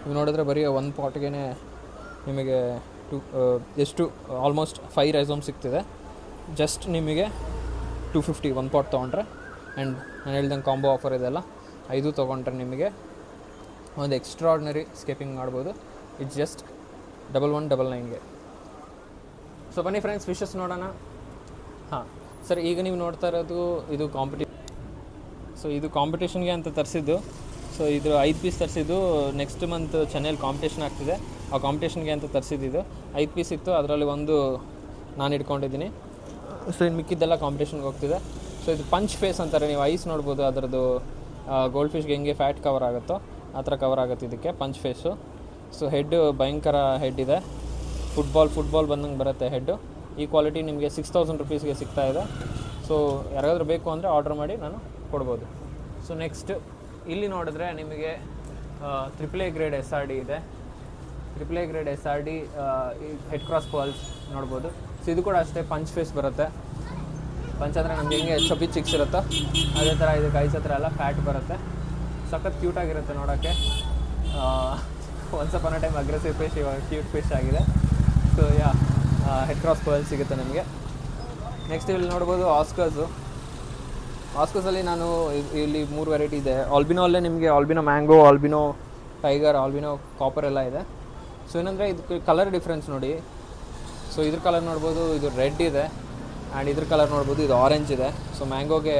ನೀವು ನೋಡಿದ್ರೆ ಬರೀ ಒಂದು ಪಾಟ್ಗೆ ನಿಮಗೆ ಎಷ್ಟು ಆಲ್ಮೋಸ್ಟ್ 5 ರೈಸೋಮ್ ಸಿಗ್ತಿದೆ. ಜಸ್ಟ್ ನಿಮಗೆ 250 ಒಂದು ಪಾಟ್ ತೊಗೊಂಡ್ರೆ. ಆ್ಯಂಡ್ ನಾನು ಹೇಳ್ದಂಗೆ ಕಾಂಬೋ ಆಫರ್ ಇದೆಲ್ಲ 5 ತೊಗೊಂಡ್ರೆ ನಿಮಗೆ ಒಂದು ಎಕ್ಸ್ಟ್ರಾರ್ಡಿನರಿ ಸ್ಕೇಪಿಂಗ್ ಮಾಡ್ಬೋದು. ಇಟ್ಸ್ ಜಸ್ಟ್ 1199ಗೆ. ಸೊ ಬನ್ನಿ ಫ್ರೆಂಡ್ಸ್, ಫಿಶಸ್ ನೋಡೋಣ. ಹಾಂ ಸರ್, ಈಗ ನೀವು ನೋಡ್ತಾ ಇರೋದು ಇದು ಸೊ ಇದು ಕಾಂಪಿಟೇಷನ್ಗೆ ಅಂತ ತರಿಸಿದ್ದು. ಸೊ ಇದು 5 ಪೀಸ್ ತರಿಸಿದ್ದು. ನೆಕ್ಸ್ಟ್ ಮಂತ್ ಚೆನ್ನೈಲಿ ಕಾಂಪಿಟೇಷನ್ ಆಗ್ತಿದೆ, ಆ ಕಾಂಪಿಟೇಷನ್ಗೆ ಅಂತ ತರಿಸಿದ್ದು. 5 ಪೀಸ್ ಇತ್ತು, ಅದರಲ್ಲಿ ಒಂದು ನಾನು ಇಟ್ಕೊಂಡಿದ್ದೀನಿ. ಸೊ ಇನ್ನು ಮಿಕ್ಕಿದ್ದೆಲ್ಲ ಕಾಂಪಿಟೇಷನ್ಗೆ ಹೋಗ್ತಿದೆ. ಸೊ ಇದು ಪಂಚ್ ಫೇಸ್ ಅಂತಾರೆ. ನೀವು ಐಸ್ ನೋಡ್ಬೋದು, ಅದರದ್ದು ಗೋಲ್ಡ್ ಫಿಶ್ಗೆ ಹೆಂಗೆ ಫ್ಯಾಟ್ ಕವರ್ ಆಗುತ್ತೋ ಆ ಥರ ಕವರ್ ಆಗುತ್ತೆ ಇದಕ್ಕೆ, ಪಂಚ್ ಫೇಸು. ಸೊ ಹೆಡ್ ಭಯಂಕರ ಹೆಡ್ ಇದೆ, ಫುಟ್ಬಾಲ್ ಬಂದಂಗೆ ಬರುತ್ತೆ ಹೆಡ್ಡು. ಈ ಕ್ವಾಲಿಟಿ ನಿಮಗೆ 6000 ರೂಪೀಸ್ಗೆ ಸಿಗ್ತಾಯಿದೆ. ಸೊ ಯಾರಿಗಾದ್ರೂ ಬೇಕು ಅಂದರೆ ಆರ್ಡ್ರ್ ಮಾಡಿ ನಾನು ಕೊಡ್ಬೋದು. ಸೊ ನೆಕ್ಸ್ಟ್ ಇಲ್ಲಿ ನೋಡಿದ್ರೆ ನಿಮಗೆ AAA ಗ್ರೇಡ್ SRD ಇದೆ. AAA grade SRD head cross pearls ನೋಡ್ಬೋದು. ಸೊ ಇದು ಕೂಡ ಅಷ್ಟೇ ಪಂಚ್ ಫೇಸ್ ಬರುತ್ತೆ. ಪಂಚ್ ಅಂದರೆ ನಮ್ಗೆ ಹೆಂಗೆ ಚಬ್ಬಿ ಚಿಕ್ಸ್ ಇರುತ್ತೋ ಅದೇ ಥರ ಇದಕ್ಕೆ ಐಸ್ ಹತ್ರ ಎಲ್ಲ ಫ್ಯಾಟ್ ಬರುತ್ತೆ. ಸಖತ್ ಕ್ಯೂಟಾಗಿರುತ್ತೆ ನೋಡೋಕ್ಕೆ. ಒನ್ಸ್ ಅಪಾನ್ ಅ ಟೈಮ್ ಅಗ್ರೆಸಿವ್ ಫಿಶ್, ಇವಾಗ ಕ್ಯೂಟ್ ಫಿಶ್ ಆಗಿದೆ. ಸೊ ಹೆಡ್ ಕ್ರಾಸ್ ಪರ್ಲ್ ಸಿಗುತ್ತೆ ನಿಮಗೆ. ನೆಕ್ಸ್ಟ್ ಇಲ್ಲಿ ನೋಡ್ಬೋದು ಆಸ್ಕರ್ಸಲ್ಲಿ ನಾನು ಇಲ್ಲಿ 3 ವೆರೈಟಿ ಇದೆ. ಆಲ್ಬಿನೋಲ್ಲೇ ನಿಮಗೆ albino mango, albino tiger, albino copper ಎಲ್ಲ ಇದೆ. ಸೊ ಏನಂದರೆ ಇದಕ್ಕೆ ಕಲರ್ ಡಿಫ್ರೆನ್ಸ್ ನೋಡಿ. ಸೊ ಇದ್ರ ಕಲರ್ ನೋಡ್ಬೋದು, ಇದು ರೆಡ್ ಇದೆ. ಆ್ಯಂಡ್ ಇದ್ರ ಕಲರ್ ನೋಡ್ಬೋದು, ಇದು ಆರೆಂಜ್ ಇದೆ. ಸೊ ಮ್ಯಾಂಗೋಗೆ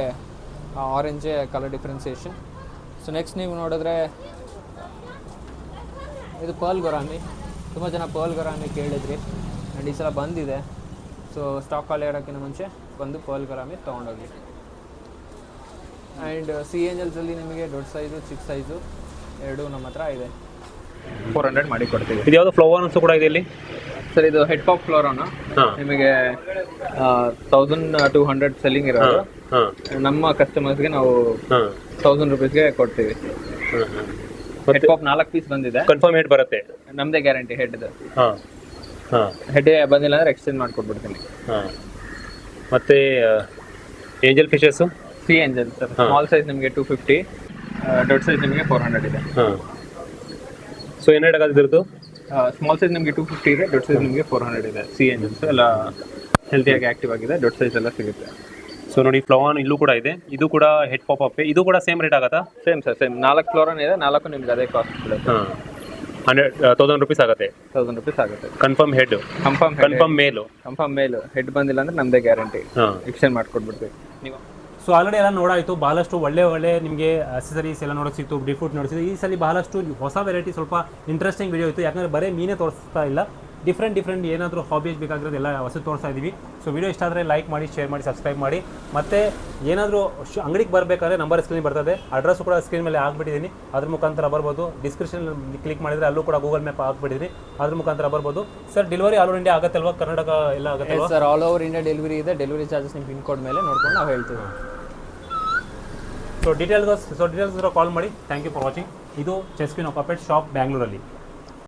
ಆರೆಂಜೇ ಕಲರ್ ಡಿಫ್ರೆನ್ಸಿಯೇಷನ್. ಸೊ ನೆಕ್ಸ್ಟ್ ನೀವು ನೋಡಿದ್ರೆ ಇದು ಪರ್ಲ್ ಗೊರಾಮಿ. ತುಂಬ ಜನ ಪರ್ಲ್ ಗೊರಾಮಿ ಕೇಳಿದ್ರಿ, ಆ್ಯಂಡ್ ಈ ಸಲ ಬಂದಿದೆ. ಸೊ ಸ್ಟಾಕ್ ಖಾಲಿ ಆಗೋಕ್ಕಿಂತ ಮುಂಚೆ ಬಂದು ಪರ್ಲ್ ಗೊರಾಮಿ ತೊಗೊಂಡೋಗಿ. ಆ್ಯಂಡ್ ಸಿ ಏಂಜಲ್ಸಲ್ಲಿ ನಿಮಗೆ ದೊಡ್ಡ ಸೈಜು ಚಿಕ್ಕ ಸೈಜು ಎರಡೂ ನಮ್ಮ ಹತ್ರ ಇದೆ. 400 ಮಾಡಿ ಕೊಡ್ತೀವಿ. ಇದು ಯಾವುದು ಫ್ಲವರ್ ಅನ್ಸು ಕೂಡ ಇದೆ ಇಲ್ಲಿ. ಸರ್ ಇದು ಹೆಡ್ ಪಾಪ್ ಫ್ಲೋರಾನ ಹಾಂ ನಿಮಗೆ 1200 ಸೆಲ್ಲಿಂಗ್ ಇರೋದು. ಹಾಂ ನಮ್ಮ ಕಸ್ಟಮರ್ಸ್ಗೆ ನಾವು ಹಾಂ 1000 rupeesಗೆ ಕೊಡ್ತೀವಿ. ಹೆಡ್ ಪಾಪ್ 4 ಪೀಸ್ ಬಂದಿದೆ. ಕನ್ಫರ್ಮ್ ಹೆಡ್ ಬರುತ್ತೆ. ನಮ್ದೇ ಗ್ಯಾರಂಟಿ ಹೆಡ್ದು. ಹಾಂ ಹಾಂ ಹೆಡ್ ಬಂದಿಲ್ಲ ಅಂದ್ರೆ ಎಕ್ಸ್ಚೇಂಜ್ ಮಾಡ್ಕೊಟ್ಬಿಡ್ತೀನಿ. ಹಾಂ ಮತ್ತೆ angel fishes C angel sir, small size ನಿಮಗೆ 250, ದೊಡ್ಡ ಸೈಜ್ ನಿಮಗೆ 400 ಇದೆ. ಹಾಂ ಸೊ ಏನು ರೇಟ್ ಆಗೋದು ಇದ್ರದ್ದು? ಸ್ಮಾಲ್ ಸೈಜ್ ನಿಮಗೆ 250 ಇದೆ, ದೊಡ್ಡ ಸೈಜ್ ನಿಮಗೆ 400 ಇದೆ. ಸಿ ಏಂಜಲ್ಸ್ ಎಲ್ಲ ಹೆಲ್ತಿಯಾಗಿ ಆಕ್ಟಿವ್ ಆಗಿದೆ, ದೊಡ್ಡ ಸೈಜ್ ಎಲ್ಲ ಸಿಗುತ್ತೆ. ಸೊ ನೋಡಿ ಫ್ಲೋವಾನ್ ಇಲ್ಲೂ ಕೂಡ ಇದೆ, ಇದು ಕೂಡ ಹೆಡ್ ಪಾಪ್ ಅಪ್, ಇದು ಕೂಡ ಸೇಮ್ ರೇಟ್ ಆಗುತ್ತಾ? ಸೇಮ್ ಸರ್, ಸೇಮ್ 4 ಫ್ಲೋರನ್ ಇದೆ, 4 ನಿಮ್ಗೆ ಅದೇ ಕಾಸ್ಟ್ ಬೀಳುತ್ತೆ. ಹಾಂ 1000 rupees ಆಗುತ್ತೆ. 1000 rupees ಆಗುತ್ತೆ. ಕನ್ಫರ್ಮ್ ಹೆಡ್, ಕನ್ಫರ್ಮ್ ಮೇಲು. ಕನ್ಫರ್ಮ್ ಮೇಲು. ಹೆಡ್ ಬಂದಿಲ್ಲ ಅಂದ್ರೆ ನಮ್ದೇ ಗ್ಯಾರಂಟಿ, ಹಾಂ ಎಕ್ಸ್ಚೇಂಜ್ ಮಾಡ್ಕೊಟ್ಬಿಡ್ತೀವಿ ನೀವು. ಸೊ ಆಲ್ರೆಡಿ ಎಲ್ಲ ನೋಡಾಯಿತು, ಭಾಳಷ್ಟು ಒಳ್ಳೆ ನಿಮಗೆ ಅಸೆಸರೀಸ್ ಎಲ್ಲ ನೋಡೋಕೆ ಸಿಕ್ತು, ಡ್ರೀ ಫ್ರೂಟ್ ನೋಡಿಸಿದ್ದು. ಈ ಸಲ ಬಹಳಷ್ಟು ಹೊಸ ವೆರೈಟಿ, ಸ್ವಲ್ಪ ಇಂಟ್ರೆಸ್ಟಿಂಗ್ ವಿಡಿಯೋ ಇತ್ತು, ಯಾಕಂದರೆ ಬರೀ ಮೀನೇ ತೋರಿಸ್ತಾ ಇಲ್ಲ, ಡಿಫ್ರೆಂಟ್ ಏನಾದರೂ ಹಾಬೀಸ್ ಬೇಕಾಗಿರೋದು ಎಲ್ಲ ಹೊಸ ತೋರಿಸ್ತಾ ಇದ್ದೀವಿ. ಸೊ ವಿಡಿಯೋ ಇಷ್ಟ ಆದರೆ ಲೈಕ್ ಮಾಡಿ, ಶೇರ್ ಮಾಡಿ, ಸಬ್ಸ್ಕ್ರೈಬ್ ಮಾಡಿ. ಮತ್ತು ಏನಾದರೂ ಅಂಗಡಿಗೆ ಬರಬೇಕಾದ್ರೆ ನಂಬರ್ ಸ್ಕ್ರೀನ್ ಬರ್ತದೆ, ಅಡ್ರೆಸ್ ಕೂಡ ಸ್ಕ್ರೀನ್ ಮೇಲೆ ಹಾಕ್ಬಿಟ್ಟಿದ್ದೀನಿ, ಅದ್ರ ಮುಖಾಂತರ ಬರ್ಬೋದು. ಡಿಸ್ಕ್ರಿಪ್ಷನ್ ಕ್ಲಿಕ್ ಮಾಡಿದರೆ ಅಲ್ಲೂ ಕೂಡ ಗೂಗಲ್ ಮ್ಯಾಪ್ ಹಾಕ್ಬಿಟ್ಟಿದ್ದೀನಿ, ಅದ್ರ ಮುಖಾಂತರ ಬರ್ಬೋದು. Sir delivery all over India ಆಗುತ್ತಲ್ವಾ? ಕರ್ನಾಟಕ ಎಲ್ಲ ಆಗುತ್ತೆ sir? All over India delivery ಇದೆ. ಡೆಲಿವರಿ ಚಾರ್ಜಸ್ ನಿಮ್ಮ ಪಿನ್ ಕೋಡ್ ಮೇಲೆ ನೋಡ್ಕೊಂಡು ನಾವು ಹೇಳ್ತೀವಿ. ಸೊ ಡೀಟೇಲ್ಸ್ ಕಾಲ್ ಮಾಡಿ. Thank you for watching. ಇದು chess queen of puppet shop ಬ್ಯಾಂಗ್ಳೂರಲ್ಲಿ.